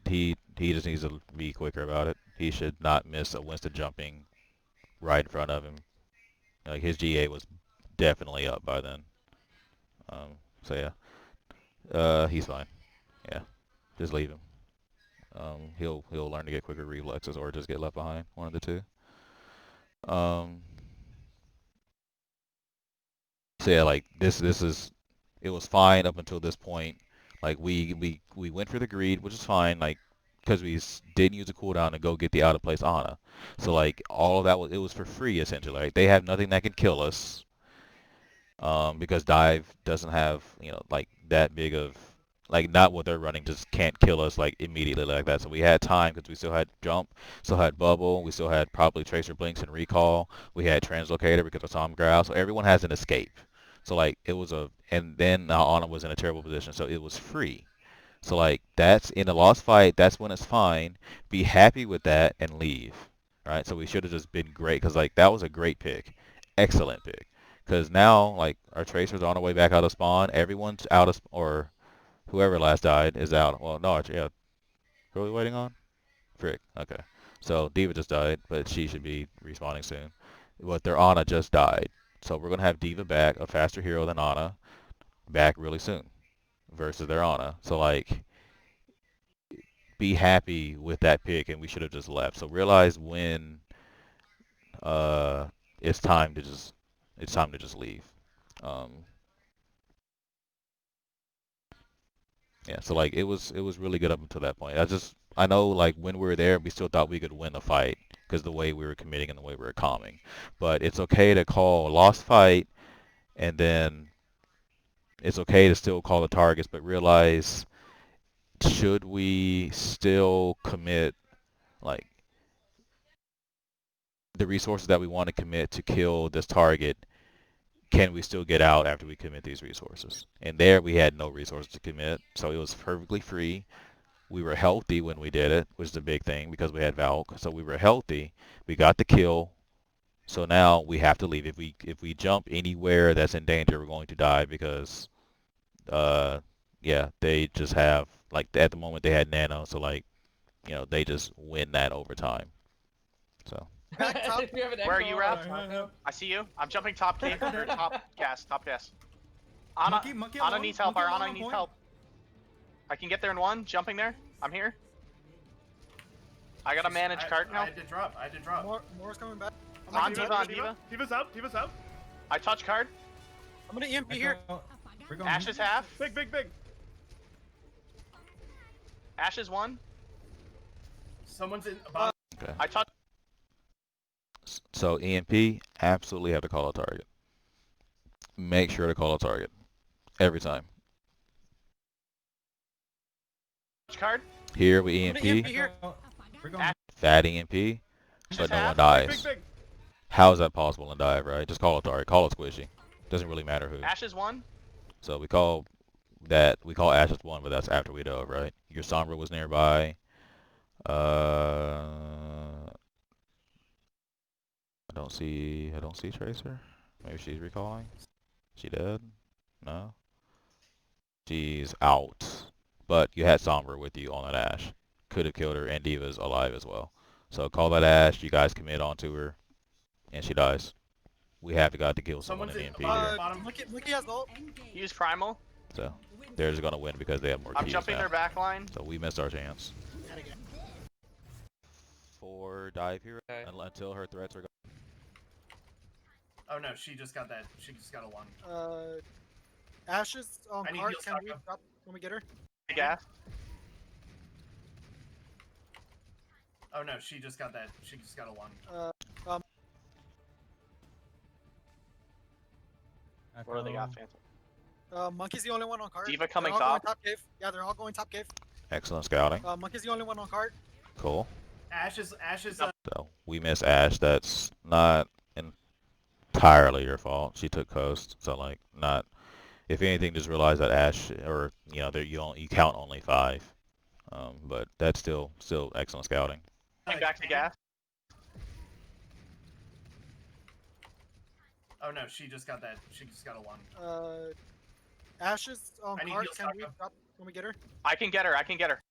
just needs to be quicker about it. He should not miss a Winston jumping right in front of him. Like his GA was definitely up by then. So yeah, he's fine. Yeah, just leave him. He'll learn to get quicker reflexes or just get left behind. One of the two. So yeah, like this is it was fine up until this point. Like we went for the greed, which is fine. Like because we didn't use a cooldown to go get the out of place Ana. So like all of that it was for free essentially. Like they have nothing that can kill us. Because dive doesn't have like that big of like not what they're running just can't kill us like immediately like that. So we had time because we still had jump, still had bubble, we still had probably tracer blinks and recall. We had translocator because of Psalm growl. So everyone has an escape. So like it was and then Ana was in a terrible position. So it was free. So like that's in a lost fight. That's when it's fine. Be happy with that and leave. All right. So we should have just been great because like that was a great pick, excellent pick. Because now like our tracers are on the way back out of spawn. Everyone's out of or whoever last died is out. Well, no, yeah. Who are we waiting on? Frick. Okay. So Diva just died, but she should be respawning soon. But their Ana just died. So we're gonna have Diva back, a faster hero than Ana, back really soon versus their Ana. So like be happy with that pick and we should have just left. So realize when it's time to just leave. Yeah, so like it was really good up until that point. I know like when we were there we still thought we could win the fight because the way we were committing and the way we were calming. But it's okay to call a lost fight and then it's okay to still call the targets but realize should we still commit like the resources that we want to commit to kill this target, can we still get out after we commit these resources? And there we had no resources to commit, so it was perfectly free. We were healthy when we did it, which is a big thing because we had Valk. So we were healthy. We got the kill. So now we have to leave. If we jump anywhere that's in danger, we're going to die because yeah, they just have like at the moment they had Nano, so like they just win that over time. So Where are you, Rap? I see you. I'm jumping top cave. Or top gas. Top gas. Ana needs help. Our Ana needs help. I can get there in one. Jumping there. I'm here. I gotta manage cart now. I did drop. More's coming back. On Diva. Diva's out. I touch card. I'm gonna EMP here. Ash is half. Big. Ash is one. Someone's in. About okay. I touch. So EMP, absolutely have to call a target. Make sure to call a target every time. Which card? Here we EMP. Here. We're going. Fat EMP, but no one dies. Big. How is that possible in dive, right? Just call a target. Call a squishy. Doesn't really matter who. Ash is 1. So we call Ash as 1, but that's after we dove, right? Your Sombra was nearby. I don't see Tracer. Maybe she's recalling. She dead? No. She's out. But you had Sombra with you on that Ash. Could have killed her, and Diva's alive as well. So call that Ash. You guys commit onto her, and she dies. We have to kill someone in the MP here. Mickey has ult. Use Primal. So they're just gonna win because they have more keys. I'm jumping now. their back line. So we missed our chance. For dive here until her threats are gone. Oh no, she just got that. She just got a 1. Ash is on I need cart. heal Can we get her? Gas. Oh no, she just got that. She just got a 1. Where do they got Phantom? Monkey's the only one on cart. Diva coming They're all top. going top cave. Yeah, they're all going top cave. Excellent scouting. Monkey's the only one on cart. Cool. Ash is. So we miss Ash. That's not entirely your fault. She took coast. So like not. If anything, just realize that Ash, or you know, you count only 5. But that's still excellent scouting. Coming back to gas. Oh no, she just got that. She just got a 1. Ash is on I need cart. heal Can we get her? I can get her.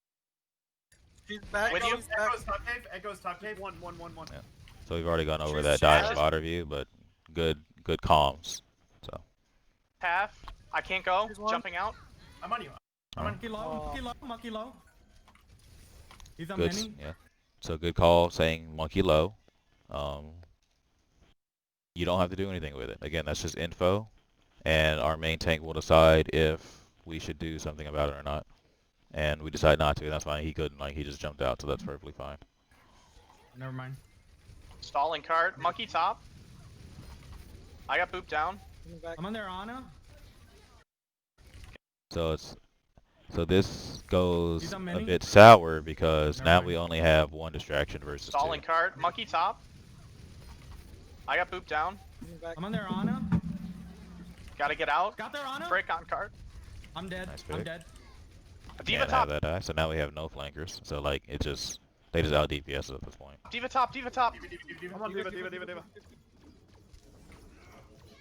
She's back. With you? She's back. Echo's top cave. 1. Yeah. So we've already gone over that She's dive Ash. spotter view, but good comms. So Half. I can't go. She's 1. Jumping out. I'm on you. Monkey low. He's on good. mini. Yeah. So good call saying monkey low. You don't have to do anything with it. Again, that's just info, and our main tank will decide if we should do something about it or not. And we decide not to. That's fine. He couldn't. Like he just jumped out, so that's perfectly fine. Never mind. Stalling cart. Monkey top. I got booped down. Coming back. I'm on their Ana. So this goes He's on a mini? bit sour because Never now mind. we only have 1 distraction versus 2. Stalling cart. Monkey top. I got booped down. Coming back. I'm on their Ana. Gotta get out. Got their Ana. Break on cart. I'm dead. Nice I'm pick. dead. Diva Can't top. have that die. So now we have no flankers. So like they just out DPS at this point. Diva top. Come on, Diva.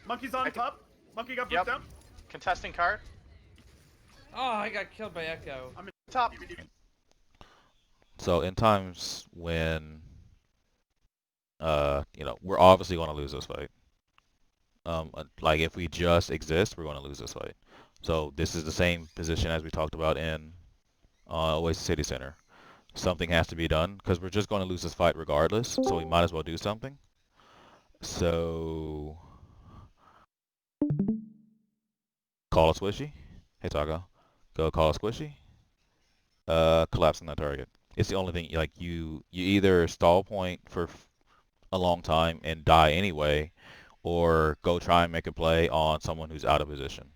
Monkey's on top. Monkey got Yep. pushed down. Contesting cart. Oh, I got killed by Echo. Top. So in times when we're obviously going to lose this fight. Like if we just exist, we're going to lose this fight. So this is the same position as we talked about in Oasis City Center. Something has to be done because we're just going to lose this fight regardless. So we might as well do something. So call a squishy. Hey Taco, go call a squishy. Collapsing that target. It's the only thing. Like you either stall point for a long time and die anyway, or go try and make a play on someone who's out of position.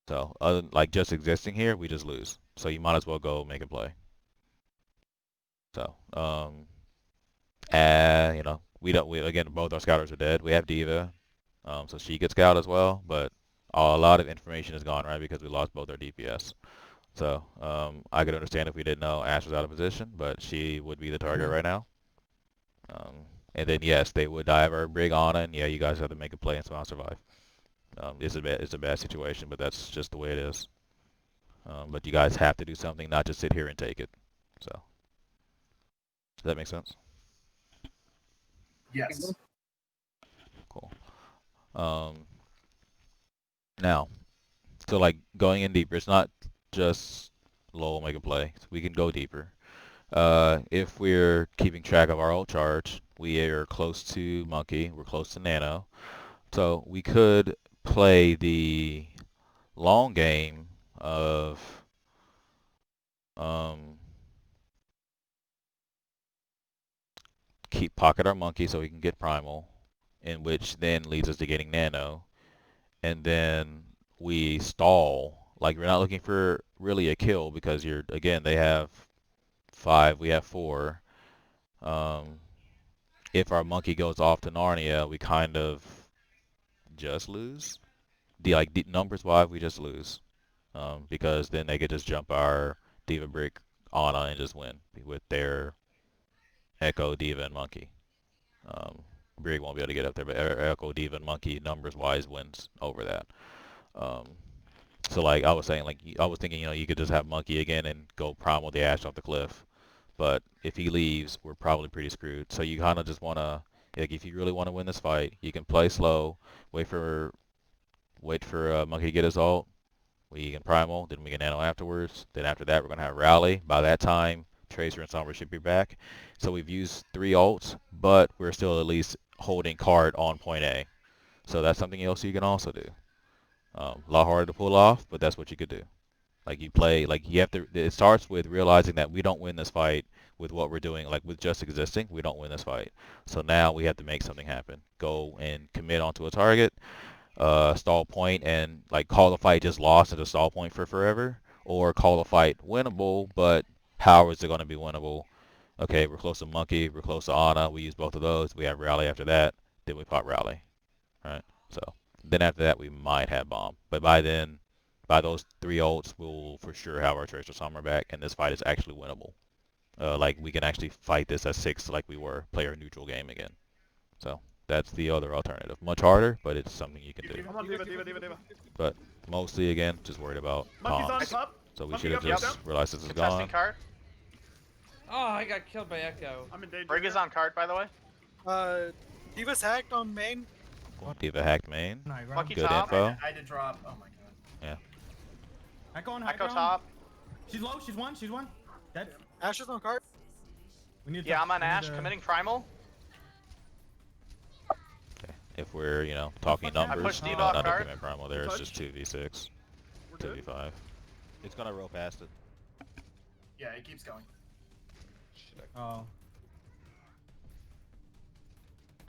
So other than, like just existing here, we just lose. So you might as well go make a play. So again both our scouters are dead. We have Diva, so she gets scout as well, but a lot of information is gone, right, because we lost both our DPS. So I could understand if we didn't know Ash was out of position, but she would be the target right now. And then yes, they would dive our brig on it, and yeah, you guys have to make a play and somehow survive. It's a bad situation, but that's just the way it is. But you guys have to do something, not just sit here and take it. So does that make sense? Yes. Cool. Now, so like going in deeper, it's not just low make a play. We can go deeper. If we're keeping track of our ult charge, we are close to Monkey, we're close to Nano. So we could play the long game of keep pocket our monkey so we can get primal, in which then leads us to getting nano, and then we stall. Like we're not looking for really a kill because they have 5, we have 4. If our monkey goes off to Narnia, we kind of just lose. The numbers wise, we just lose because then they could just jump our Diva Brick Ana and just win with their Echo, Diva, and Monkey. Brig won't be able to get up there, but Echo, Diva, and Monkey numbers wise wins over that. So like I was saying, like I was thinking, you could just have Monkey again and go primal the Ash off the cliff. But if he leaves, we're probably pretty screwed. So you kind of just want to, like, if you really want to win this fight, you can play slow, wait for Monkey to get his ult. We can primal, then we can nano afterwards. Then after that, we're gonna have rally. By that time, Tracer and Sombra should be back. So we've used 3 ults, but we're still at least holding card on point A. So that's something else you can also do. A lot harder to pull off, but that's what you could do. Like you play, like you have to. It starts with realizing that we don't win this fight with what we're doing. Like with just existing, we don't win this fight. So now we have to make something happen. Go and commit onto a target, stall point, and like call the fight just lost at a stall point for forever, or call the fight winnable. But how is it going to be winnable? Okay, we're close to Monkey, we're close to Ana. We use both of those. We have rally after that. Then we pop rally. Right. So then after that, we might have bomb. But by then. By those 3 ults, we'll for sure have our Tracer Summer back, and this fight is actually winnable. Like, we can actually fight this at 6 like we were, play our neutral game again. So, that's the other alternative. Much harder, but it's something you can do. Come on, Diva. But, mostly, again, just worried about Monkey's on comms. top. So we should have just realized this is gone. Card. Oh, I got killed by Echo. I'm in danger. Brig is on card, by the way. Diva's hacked on main. Diva hacked main. Monkey Good top. info. I did drop. Oh my god. Yeah. Echo top. She's low. She's one. Dead. Ash is on card. Yeah, I'm on Ash, committing primal. Okay. If we're, talking numbers, pushed you Diva don't off have to card. commit primal there. It's just 2v6, 2v5. It's gonna roll past it. Yeah, it keeps going. Oh.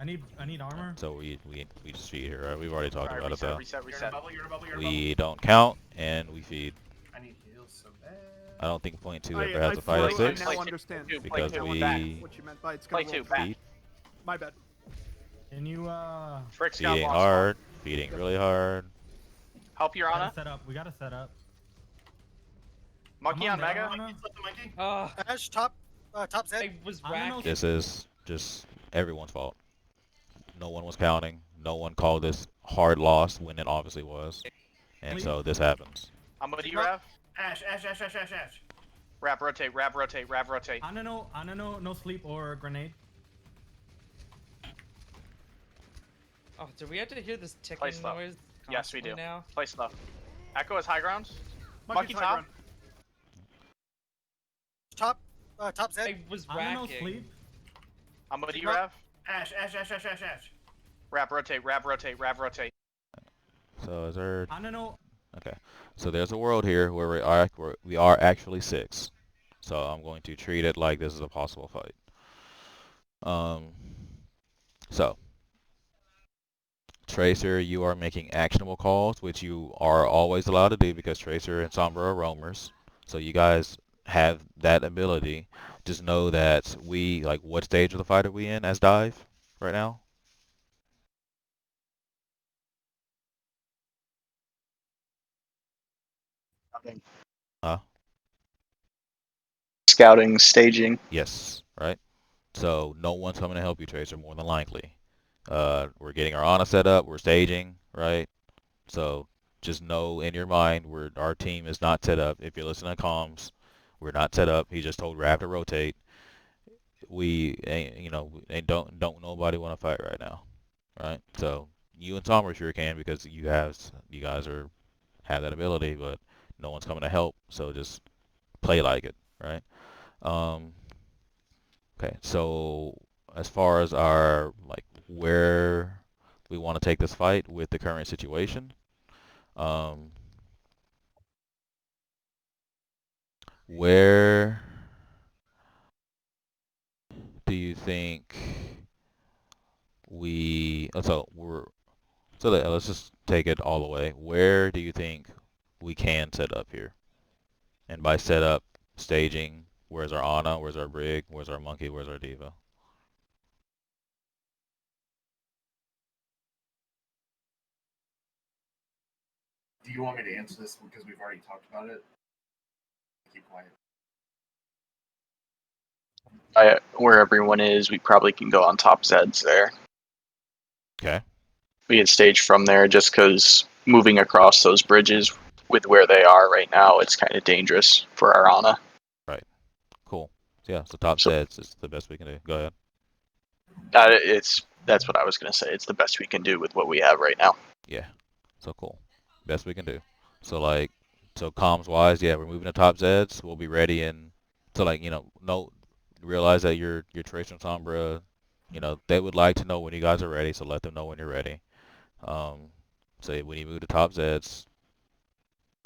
I need armor. So we just feed here, right? We've already talked about it though. Reset. You're in a bubble, you're in a bubble, you're in a We don't count and we feed. I need heals so bad. I don't think point 2 ever has a fight at 6 I now understand because we what you meant by it's Play gonna 2 roll. back. feed. My bad. Can you Frick's got Feeding lost. hard, feeding really hard. Help your Ana. we gotta set up. Monkey on Mega. Ash top Z. I was racking. This is just everyone's fault. No one was counting. No one called this hard loss when it obviously was. And so this happens. I'm with you, Rav. Ash. Rav rotate. Ana no sleep or grenade. Oh, do we have to hear this ticking Play slow. noise? Yes, we do. Now? Play slow. Echo is high ground. Monkey's Monkey high top. ground. Top Z. I was Ana no racking. sleep. I'm with you, Rav. Ash. Rav rotate. So is there? Ana no. Okay. So there's a world here where we are actually 6. So I'm going to treat it like this is a possible fight. So Tracer, you are making actionable calls, which you are always allowed to do because Tracer and Sombra are roamers. So you guys have that ability. Just know that what stage of the fight are we in as dive right now? Huh? Scouting, staging. Yes, right? So no one's coming to help you, Tracer, more than likely. We're getting our Ana set up, we're staging, right? So just know in your mind our team is not set up. If you're listening to comms, we're not set up. He just told Rav to rotate. We ain't, don't nobody want to fight right now, right? So you and Tom sure can because you guys have that ability, but no one's coming to help. So just play like it, right? Okay, so as far as our where we want to take this fight with the current situation, where do you think let's just take it all the way. Where do you think we can set up here? And by set up, staging, where's our Ana, where's our Brig, where's our Monkey, where's our Diva? Do you want me to answer this because we've already talked about it? Keep quiet. Where everyone is, we probably can go on top Zeds there. Okay. We can stage from there just because moving across those bridges with where they are right now, it's kind of dangerous for our Ana. Right. Cool. Yeah, so top Zeds is the best we can do. Go ahead. That's what I was going to say. It's the best we can do with what we have right now. Yeah. So cool. Best we can do. So comms wise, yeah, we're moving to top Zeds. We'll be ready realize that your Tracer and Sombra, they would like to know when you guys are ready, so let them know when you're ready. So when you move to top Zeds,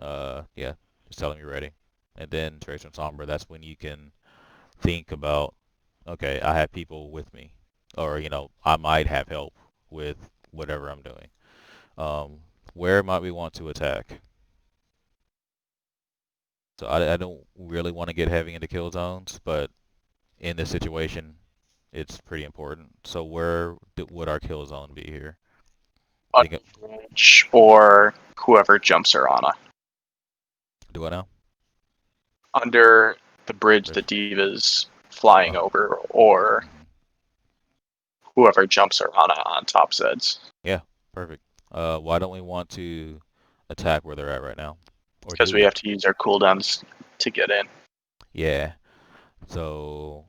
yeah, just tell them you're ready. And then Tracer and Sombra, that's when you can think about, okay, I have people with me. Or, I might have help with whatever I'm doing. Where might we want to attack? So I don't really want to get heavy into kill zones, but in this situation, it's pretty important. So where would our kill zone be here? Or whoever jumps her Ana. Do I know? Under the bridge the Diva's flying over, or whoever jumps her Ana on top Zeds. Yeah, perfect. Why don't we want to attack where they're at right now? Because we have to use our cooldowns to get in. Yeah. So,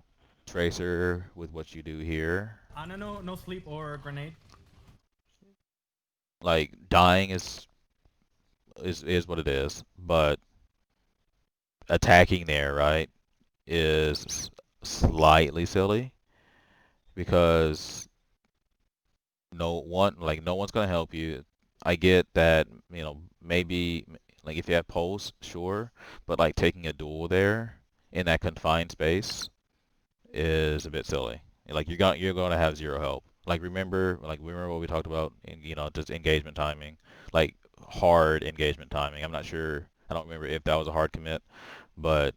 Tracer, with what you do here. Ana, no sleep or grenade. Like, dying is what it is, but attacking there, right, is slightly silly because no one's gonna help you. I get that, maybe like if you have pulse, sure, but like taking a duel there in that confined space is a bit silly. Like you're gonna have zero help. Like remember what we talked about in, just engagement timing, like hard engagement timing. I'm not sure. I don't remember if that was a hard commit, but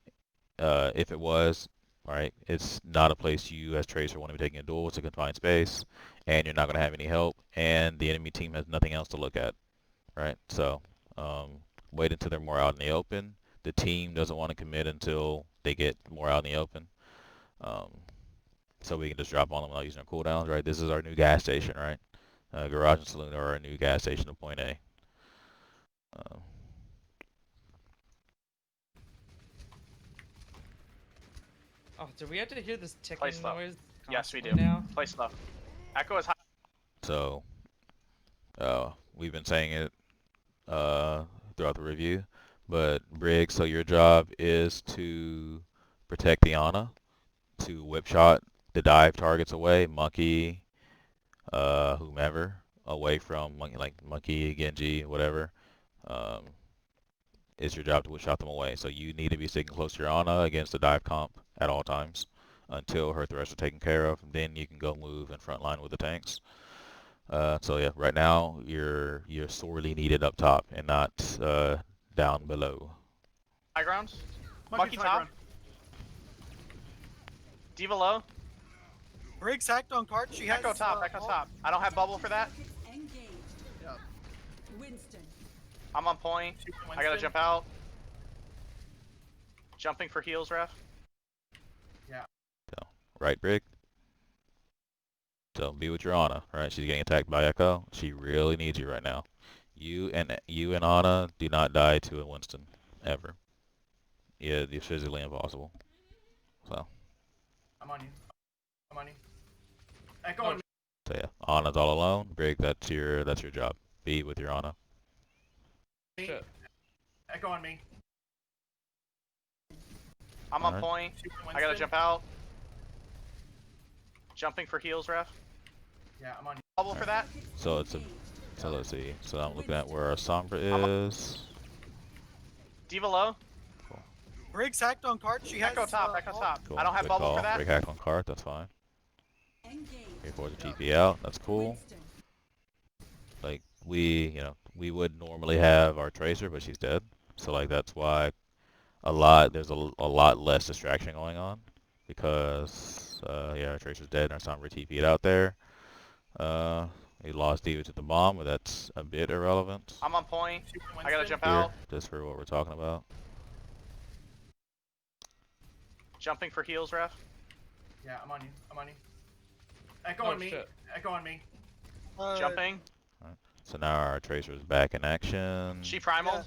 if it was, right, it's not a place you as Tracer want to be taking a duel. It's a confined space, and you're not going to have any help, and the enemy team has nothing else to look at, right? So wait until they're more out in the open. The team doesn't want to commit until they get more out in the open. So we can just drop on them without using our cooldowns, right? This is our new gas station, right? Garage and Saloon are our new gas station to point A. Oh, do we have to hear this ticking noise? Yes, we do. Now? Play slow. Echo is high. So, we've been saying it throughout the review, but Briggs, so your job is to protect the Ana, to whip shot the dive targets away, Monkey, whomever, away from Monkey, Genji, whatever. It's your job to whip shot them away. So you need to be sticking close to your Ana against the dive comp at all times until her threats are taken care of. Then you can go move and front line with the tanks. So yeah, right now you're sorely needed up top and not down below. High ground. Monkey top. Ground. Diva low. Briggs hacked on cart. She has Echo top. Echo top. I don't have bubble for that. Yep. I'm on point. I gotta jump out. Jumping for heals, ref. Yeah. So, right, Brig? So be with your Ana, right? She's getting attacked by Echo. She really needs you right now. You and Ana do not die to a Winston ever. Yeah, it's physically impossible. So. I'm on you. I'm on you. Echo on me. So yeah, Ana's all alone. Brig, that's your job. Be with your Ana. Shit. Echo on me. I'm on point. I gotta jump out. Jumping for heals, ref. Yeah, I'm on you. Bubble for that. So let's see. So I'm looking at where our Sombra is. Diva low. Cool. Briggs hacked on cart. She has Echo top. Echo top. Cool. I don't have Good bubble call. for that. Brig hacked on cart. That's fine. Engage. Here for the TP out. That's cool. Like we would normally have our Tracer, but she's dead. So like that's why there's a lot less distraction going on because yeah, our Tracer's dead and our Sombra TP'd out there. We lost D.Va to the bomb, but that's a bit irrelevant. I'm on point. I gotta jump Here, out. just for what we're talking about. Jumping for heals, ref. Yeah, I'm on you. I'm on you. Echo on me. Shit. Echo on me. Jumping. Right. So now our Tracer is back in action. She primal. Yeah.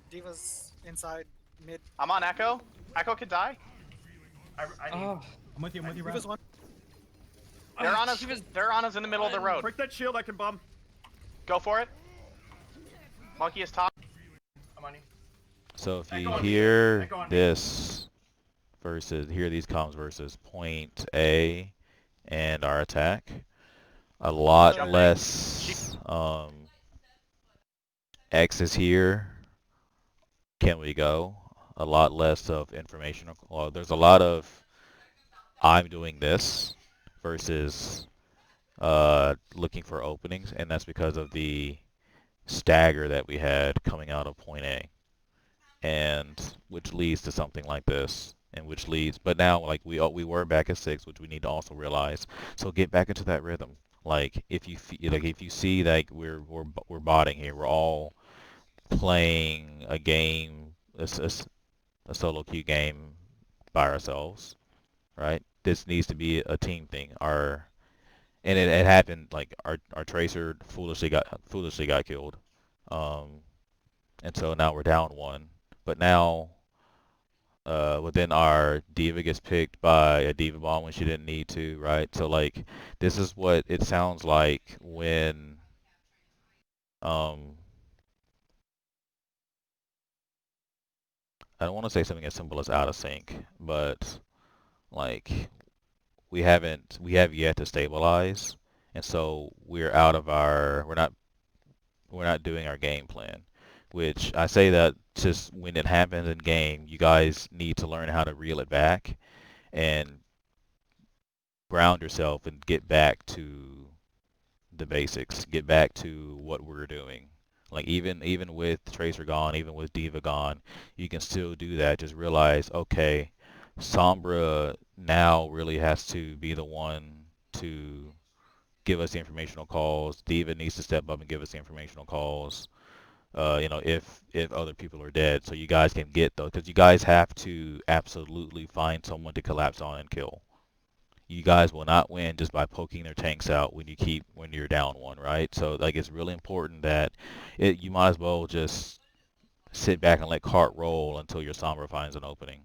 D.Va's inside mid. I'm on Echo. Echo could die. I need. I'm with you, D.Va's one. They're on us. They're on us in the middle of the road. Break that shield, I can bomb. Go for it. Monkey is top. I'm on you. So if you Echo on me. hear Echo on me. this hear these comms versus point A and our attack, a lot Jumping. less X is here. Can we go? A lot less of information. Well, there's a lot of I'm doing this versus looking for openings, and that's because of the stagger that we had coming out of point A, and which leads to something like this, and which leads. But now, like we were back at 6, which we need to also realize. So get back into that rhythm. Like if you see like we're botting here, we're all playing a game, a solo queue game by ourselves, right? This needs to be a team thing. And it happened like our Tracer foolishly got killed, and so now we're down 1. But now, within our D.Va gets picked by a D.Va bomb when she didn't need to, right? So like this is what it sounds like when I don't want to say something as simple as out of sync, but like we have yet to stabilize, and so we're not doing our game plan. Which I say that just when it happens in game, you guys need to learn how to reel it back and ground yourself and get back to the basics, get back to what we're doing. Like even with Tracer gone, even with D.Va gone, you can still do that. Just realize, okay, Sombra now really has to be the one to give us the informational calls. D.Va needs to step up and give us the informational calls. If other people are dead, so you guys can get those, because you guys have to absolutely find someone to collapse on and kill. You guys will not win just by poking their tanks out when you're down 1, right? So like it's really important that you might as well just sit back and let cart roll until your Sombra finds an opening.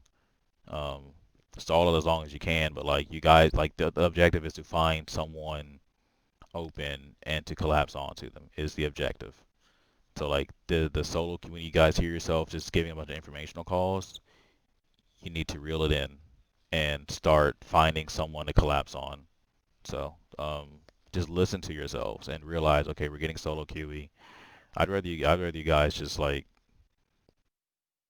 Stall it as long as you can, but like you guys, like the objective is to find someone open and to collapse onto them is the objective. So like the solo, when you guys hear yourself just giving a bunch of informational calls, you need to reel it in and start finding someone to collapse on. So just listen to yourselves and realize, okay, we're getting solo QE. I'd rather you guys just like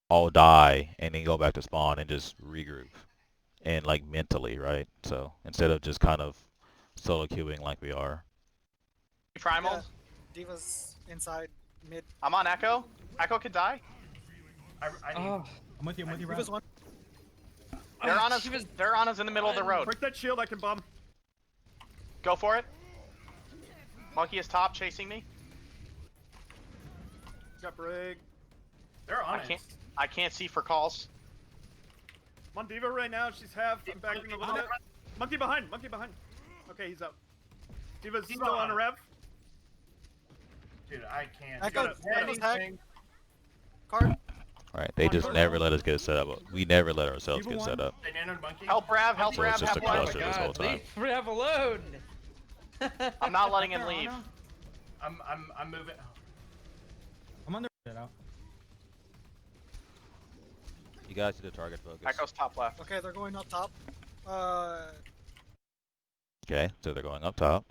all die and then go back to spawn and just regroup and like mentally, right? So instead of just kind of solo queuing like we are. Primal. Yeah. D.Va's inside mid. I'm on Echo. Echo could die. I need. I'm with you, D.Va's one. They're on us. They're on us in the middle of the road. Break that shield, I can bomb. Go for it. Monkey is top, chasing me. Got Brig. They're on it. I can't see for calls. I'm on D.Va right now, she's half. I'm backing a little bit. Monkey behind, monkey behind. Okay, he's out. D.Va's still on a rev. Dude, I can't. Echo's hacked. Card. Right, they just never let us get set up. We never let ourselves get set up. Help Rav, help So Rav, it's just a help Rav. cluster this whole time. Leave Rav alone. I'm not letting him leave. I'm moving. I'm under it out. You guys need to target focus. Echo's top left. Okay, they're going up top. Okay, so they're going up top.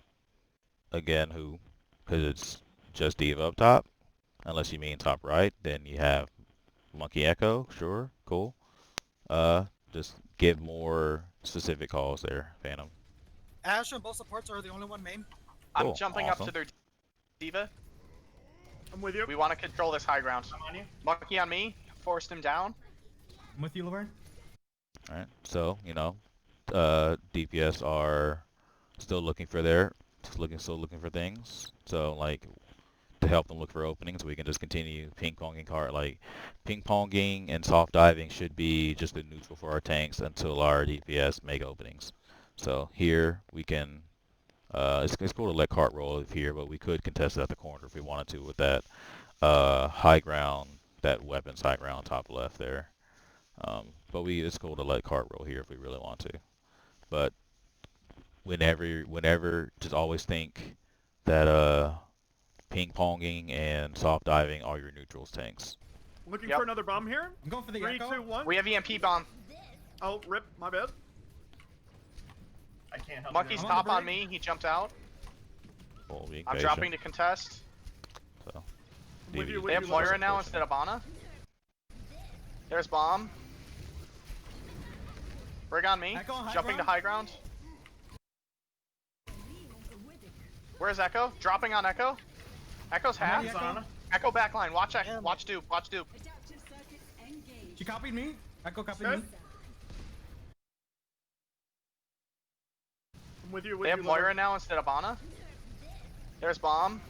Again, who? Because it's just D.Va up top. Unless you mean top right, then you have Monkey Echo. Sure, cool. Just give more specific calls there, Phantom. Ash and both supports are the only one main. I'm jumping up to their D.Va. I'm with you. We want to control this high ground. I'm on you. Monkey on me. Forced him down. I'm with you, Laverne. Alright, so, you know, DPS are still looking for still looking for things. So, like, to help them look for openings, we can just continue ping-ponging and soft diving should be just a neutral for our tanks until our DPS make openings. So here we can, it's cool to let cart roll here, but we could contest it at the corner if we wanted to with that high ground, that weapons high ground top left there. But it's cool to let cart roll here if we really want to. But whenever, just always think that ping-ponging and soft diving are your neutrals tanks. Looking for another bomb here. I'm going for the 3, echo. 2, 1. We have EMP bomb. Oh, rip. My bad. I can't help. Monkey's top on me. He jumped out. I'm dropping to contest. So, they have Moira now instead of Ana. There's bomb. Brig on me. Jumping to high ground. Where's Echo? Dropping on Echo. Echo's half. Echo backline. Watch Echo. Watch Dupe. Watch Dupe. She copied me. Echo copied me. I'm with you. They have Moira now instead of Ana. There's bomb.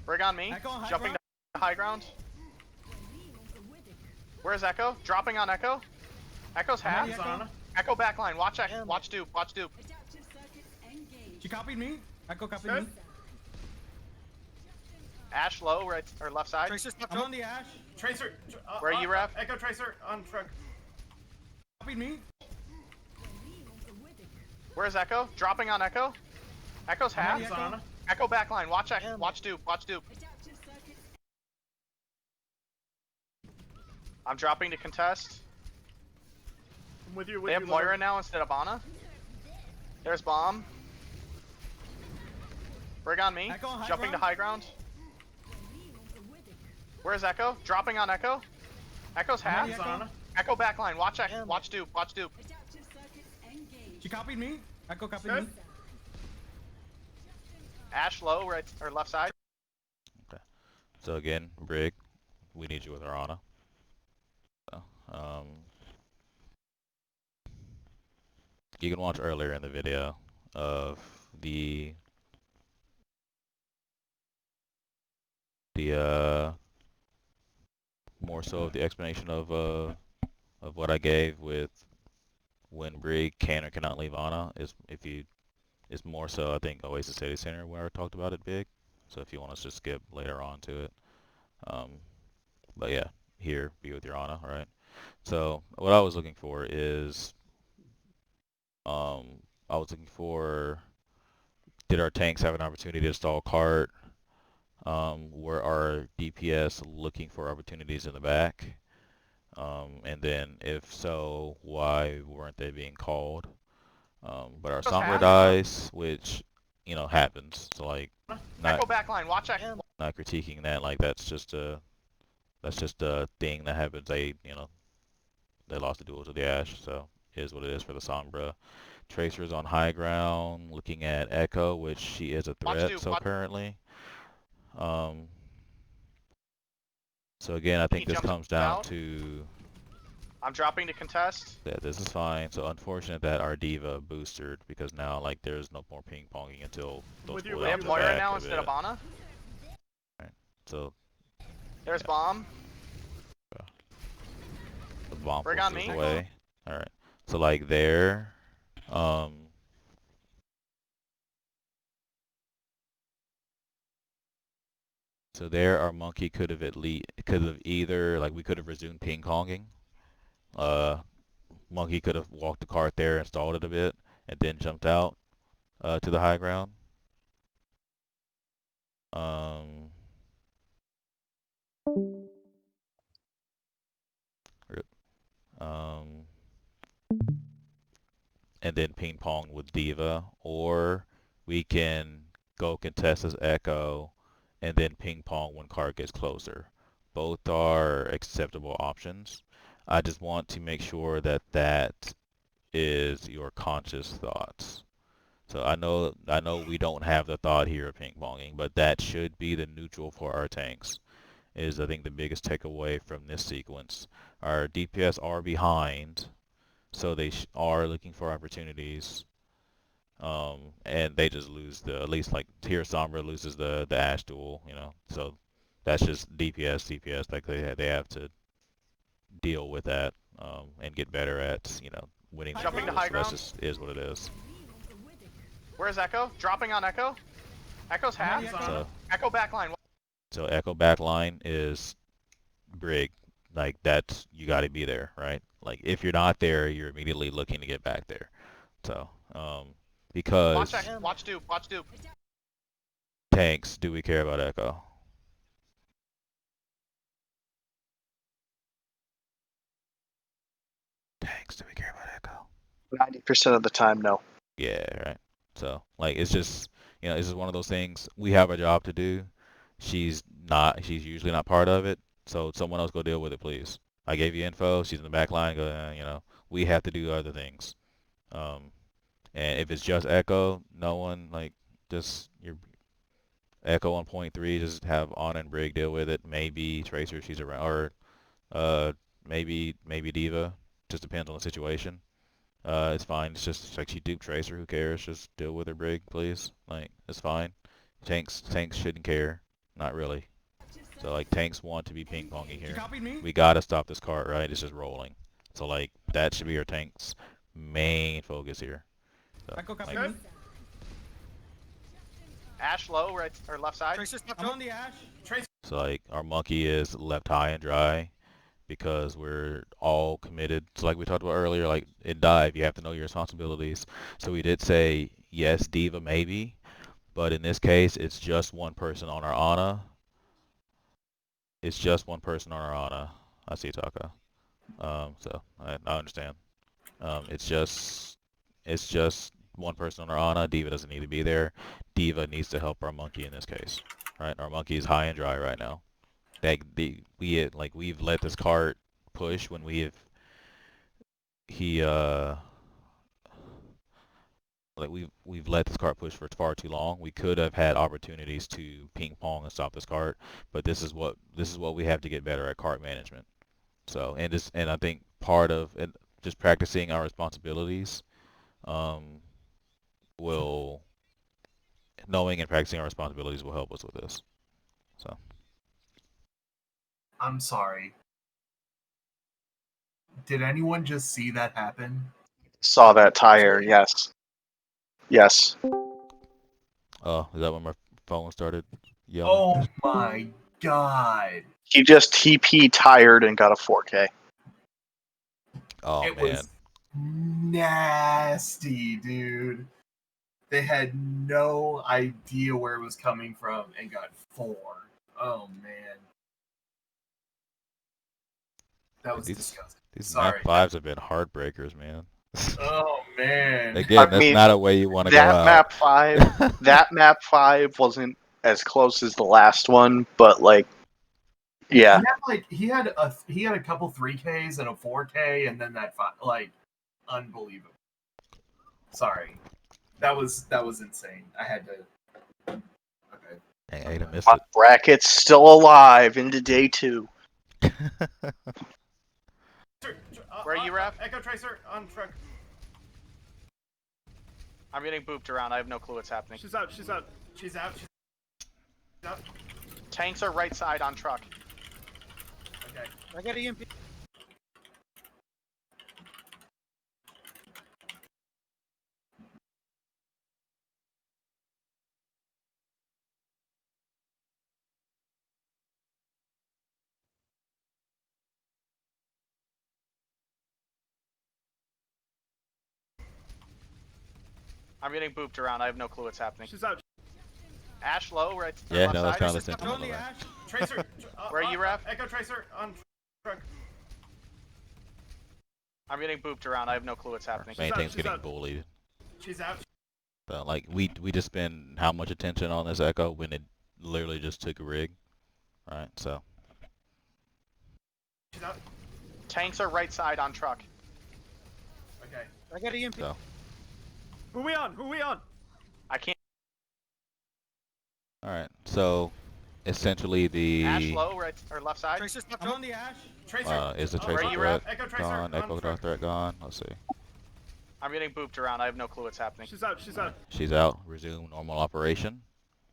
Brig on me. Jumping to high ground. Where's Echo? Dropping on Echo. Echo's half. Echo backline. Watch Echo. Watch Dupe. Watch Dupe. She copied me. Echo copied me. Ash low, right or left side. I'm on the Ash. Tracer. Where are you, Rev? Echo Tracer on truck. Copied me. Where's Echo? Dropping on Echo. Echo's half. Echo backline. Watch Echo. Watch Dupe. Watch Dupe. I'm dropping to contest. I'm with you. They have Moira now instead of Ana. There's bomb. Brig on me. Jumping to high ground. Where's Echo? Dropping on Echo. Echo's half. Echo backline. Watch Echo. Watch Dupe. Watch Dupe. She copied me. Echo copied me. Ash low, right or left side. Okay. So again, Brig, we need you with our Ana. You can watch earlier in the video of the more so of the explanation of what I gave with when Brig can or cannot leave Ana it's more so I think Oasis City Center where I talked about it big. So if you want us to skip later on to it, but yeah, here be with your Ana, all right? So what I was looking for is did our tanks have an opportunity to stall cart? Were our DPS looking for opportunities in the back? And then if so, why weren't they being called? But our Sombra dies, which, you know, happens. So like, Echo backline. Watch Echo. Not critiquing that. Like that's just a thing that happens. They lost the duel to the Ash, so it is what it is for the Sombra. Tracer's on high ground, looking at Echo, which she is a threat. So apparently, so again, I think this comes down to. I'm dropping to contest. Yeah, this is fine. So unfortunate that our D.Va boosted because now like there's no more ping ponging until those We have Moira now instead of Ana. Right. So. There's bomb. The bomb Brig on me. Away. All right. So like there, so there our monkey could have either like we could have resumed ping ponging. Monkey could have walked the cart there and stalled it a bit and then jumped out to the high ground. And then ping pong with D.Va, or we can go contest as Echo and then ping pong when card gets closer. Both are acceptable options. I just want to make sure that is your conscious thoughts. So I know we don't have the thought here of ping ponging, but that should be the neutral for our tanks. Is I think the biggest takeaway from this sequence. Our DPS are behind, so they are looking for opportunities. And they just lose at least like here Sombra loses the Ashe duel, you know. So that's just DPS. Like they have to deal with that and get better at, you know, winning the Jumping to duels. high So that's ground. just is what it is. Where's Echo? Dropping on Echo. Echo's half. Echo backline. So Echo backline is Brig. Like that's you got to be there, right? Like if you're not there, you're immediately looking to get back there. So because Watch dupe. tanks, do we care about Echo? Tanks, do we care about Echo? 90% of the time, no. Yeah, right. So like it's just, you know, it's just one of those things. We have a job to do. She's usually not part of it. So someone else go deal with it, please. I gave you info. She's in the back line. Go, you know, we have to do other things. And if it's just Echo, no one like just your Echo on point 3. Just have Ana and Brig deal with it. Maybe Tracer if she's around, or maybe Diva. Just depends on the situation. It's fine. It's just like she duped Tracer. Who cares? Just deal with her, Brig, please. Like it's fine. Tanks shouldn't care. Not really. So like tanks want to be ping ponging here. We gotta stop this cart, right? It's just rolling. So like that should be our tank's main focus here. So, like, Ashe low, right or left side. I'm on the Ashe. so like our monkey is left high and dry because we're all committed. So like we talked about earlier, like in dive, you have to know your responsibilities. So we did say yes, Diva maybe, but in this case, it's just one person on our Ana. It's just one person on our Ana. I see Taka. So I understand. It's just one person on our Ana. Diva doesn't need to be there. Diva needs to help our monkey in this case, right? Our monkey is high and dry right now. We've let this cart push when we've let this cart push for far too long. We could have had opportunities to ping pong and stop this cart, but this is what we have to get better at, cart management. So and I think part of it, just practicing our responsibilities, will knowing and practicing our responsibilities will help us with this. So I'm sorry. Did anyone just see that happen? Saw that tire, yes. Yes. Oh, is that when my phone started yelling? Oh my god. He just TP tired and got a 4K. Oh, it man. was nasty, dude. They had no idea where it was coming from and got 4. Oh man. That was disgusting. These Sorry. map 5s have been heartbreakers, man. Oh man. Again, that's not a way you want to go out. That map 5 wasn't as close as the last one, but like, yeah. He had a couple 3Ks and a 4K, and then that 5, like, unbelievable. Sorry, that was insane. I had to. Okay. I hate to miss it. Bracket's still alive into day 2. Where are you, Raph? Echo Tracer on truck. I'm getting booped around. I have no clue what's happening. She's out. Tanks are right side on truck. Okay. I got EMP. I'm getting booped around. I have no clue what's happening. She's out. Ashe low, right? Yeah, left no, that's side. kind of the same. Tracer. Where are you, Raph? Echo Tracer on truck. I'm getting booped around. I have no clue what's happening. Main thing's getting bullied. She's out. So, like we just spend how much attention on this Echo when it literally just took a rig, right? So. She's out. Tanks are right side on truck. Okay. I got EMP. So. Who we on? Who we on? I can't. All right. So, essentially the. Ash low, right or left side. Tracer's not on the Ash. Tracer. Is the Where Tracer you threat Echo Tracer gone? Echo on threat gone. Let's see. I'm getting booped around. I have no clue what's happening. She's out. She's out. She's out. Resume normal operation.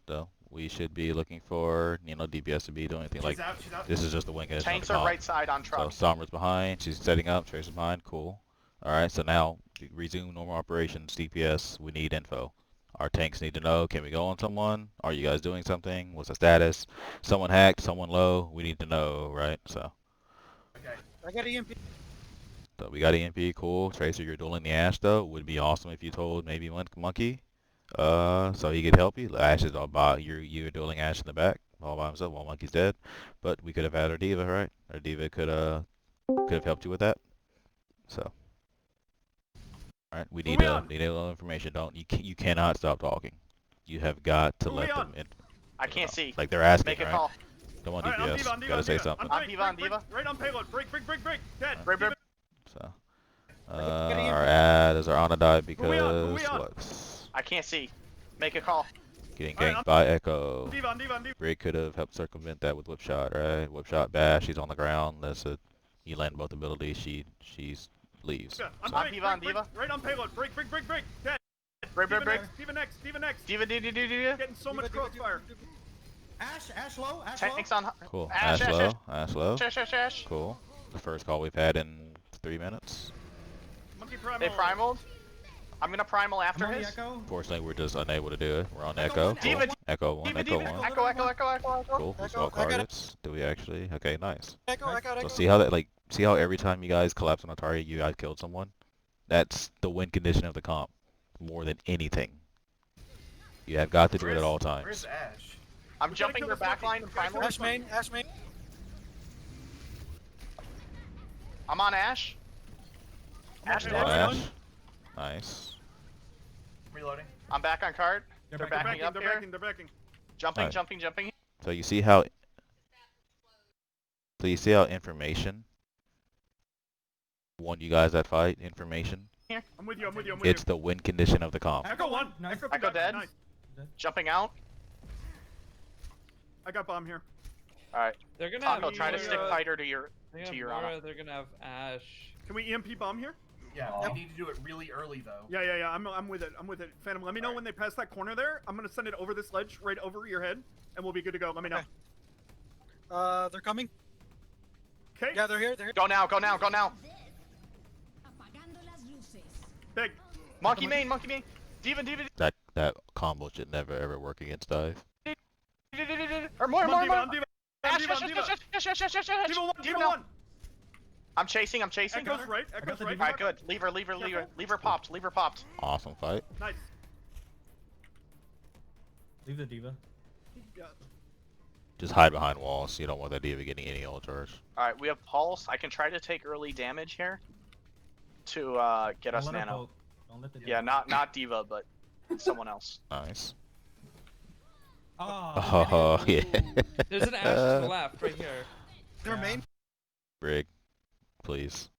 So we should be looking for DPS to be doing anything like. She's out. This is just the wing edge. Tanks are right side on truck. So Somber's behind. She's setting up. Tracer's behind. Cool. All right. So now resume normal operations. DPS. We need info. Our tanks need to know. Can we go on someone? Are you guys doing something? What's the status? Someone hacked. Someone low. We need to know, right? So. Okay. I got EMP. So we got EMP, cool. Tracer, you're dueling the Ash though. Would be awesome if you told maybe Monkey, so he could help you. Ash is all by you're dueling Ash in the back all by himself while Monkey's dead. But we could have had our D.Va, right? Our D.Va could have helped you with that. So, all right, we need a little information. You cannot stop talking. You have got to let them in. I can't see. Like they're asking, Make a right? call. Come on, All right, DPS. I'm Gotta say something. I'm D.Va, D.Va. Right on payload. Break. Dead. Break. So, our ad is our Ana died because Who we on? what? I can't see. Make a call. Getting ganked by Echo. D.Va. Brig could have helped circumvent that with whip shot, right? Whip shot bash. She's on the ground. That's it. You land both abilities. She leaves. Yeah, So. I'm D.Va. Right on payload. Break. Dead. Break. D.Va next. D.Va. Getting so much crossfire. Ash low. Tanks on. Cool. Ash. Ash low. Ash. Cool. The first call we've had in 3 minutes. Monkey primal. They primaled. I'm gonna primal after I'm on the his. Echo. Fortunately, we're just unable to do it. We're on Echo. D.Va. Cool. Echo 1. D.Va. Echo 1. Echo. Cool. We swap targets. Do we actually? Okay, nice. Echo. So see how every time you guys collapse on a target, you guys killed someone? That's the win condition of the comp, more than anything. You have got to do it at all times. Where's Ash? I'm jumping their backline and primal. Ash main. I'm on Ash. Ash On dead. Ash. Nice. Reloading. I'm back on card. They're backing up here. They're backing. Jumping. So you see how information won you guys that fight? Information. I'm with you. It's the win condition of the comp. Echo 1. Echo dead. Nice. Jumping out. I got bomb here. Alright. They're gonna Taco, have try to Mora- stick fighter to your They're to gonna have your Mora, they're gonna have Ash. Can we EMP bomb here? Yeah, we need to do it really early though. Yeah. I'm with it. Phantom, let me know when they pass that corner there. I'm gonna send it over this ledge, right over your head, and we'll be good to go. Let me know. They're coming. Okay. Yeah, they're here. Go now. Big. Monkey main. D.Va. That combo should never ever work against dive. Or more. D.Va. Ash. D.Va 1. I'm chasing. Echo's right. Alright, good. Leave her. Leave her popped. Awesome fight. Nice. Leave the D.Va. Yeah. Just hide behind walls. You don't want that D.Va getting any ult charge. Alright, we have pulse. I can try to take early damage here to get us nano. Don't let the Yeah, not D.Va, but someone else. Nice. Oh, yeah. There's an Ash to the left, right here. They're main. Brig, please.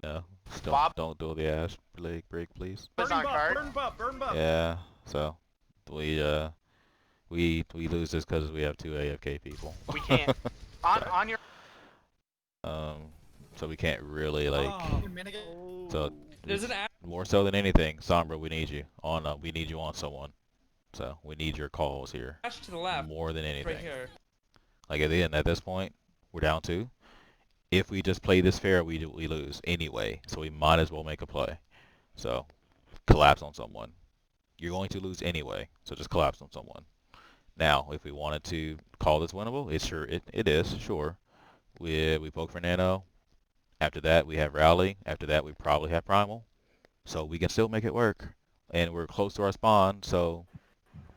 No. Bob? Don't do the Ash. Brig, please. It's on card. Burn buff. Yeah. So we lose this because we have 2 AFK people. We can't. On your. So we can't really like. So There's an Ash. more so than anything, Sombra, we need you on. We need you on someone. So we need your calls here. Ash to the left. More than anything. Right here. Like at the end, at this point, we're down 2. If we just play this fair, we lose anyway. So we might as well make a play. So collapse on someone. You're going to lose anyway. So just collapse on someone. Now, if we wanted to call this winnable, it is, sure. We poke for nano. After that, we have rally. After that, we probably have primal. So we can still make it work. And we're close to our spawn, so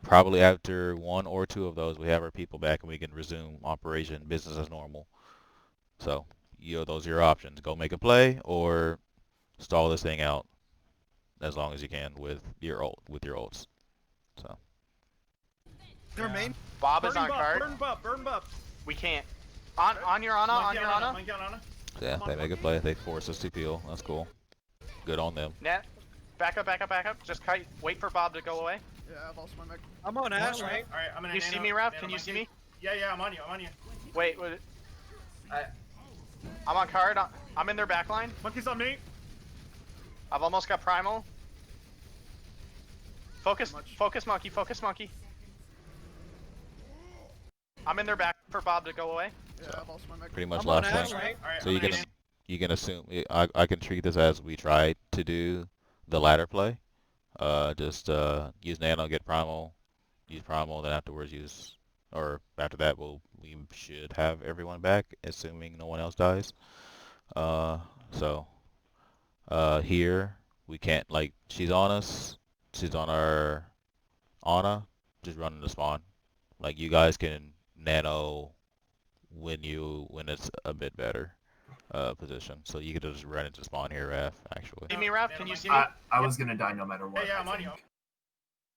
probably after 1 or 2 of those, we have our people back and we can resume operation, business as normal. So, those are your options. Go make a play or stall this thing out as long as you can with your ults. So. They're main. Bob is on card. Burn buff. We can't. On your Ana. Monkey on Ana. Yeah, they make a play. They force us to peel. That's cool. good on them. Net, back up. Just kite. Wait for Bob to go away. Yeah, I've lost my mech. I'm on Ash, right? All right, I'm gonna. Can you see me, Raph? Can you see me? Yeah, I'm on you. Wait. I'm on card. I'm in their back line. Monkey's on me. I've almost got primal. Focus monkey. I'm in their back for Bob to go away. Yeah, I've lost my mech. Pretty much I'm on last Ash, lane. right? So you can assume I can treat this as we tried to do the ladder play. Just use nano, get primal, use primal, then afterwards after that we should have everyone back, assuming no one else dies. Here we can't, like, she's on us, she's on our Ana, just running the spawn. Like, you guys can nano when it's a bit better position. So you could just run into spawn here, Raph, actually. See me, Raph? Can you see me? I was gonna die no matter what. Yeah, I'm on you.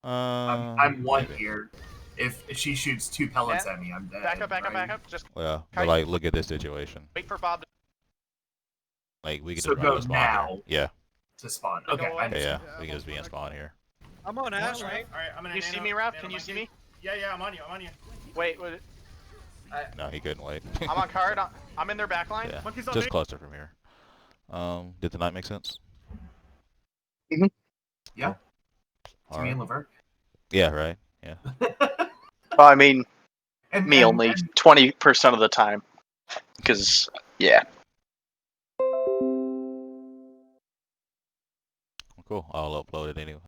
I'm one maybe. here. If she shoots 2 pellets at me, I'm dead. Back up. right? Just Yeah, but like, look at this situation. wait for Bob to Like, we can So just run go the spawn now. here. Yeah, To spawn. Okay. away. yeah, we can just be in spawn here. I'm on Ash, right? All right, I'm gonna. Can you see me, Raph? Can you see me? Yeah, I'm on you. Wait. No, he couldn't wait. I'm on card. I'm in their back line. Yeah, Monkey's on just me. closer from here. Did the night make sense? Yeah. All To me and right. Levert. Yeah, right. Yeah. Well, I mean, And only 20% of the time. Because, yeah. Cool. I'll upload it anyway.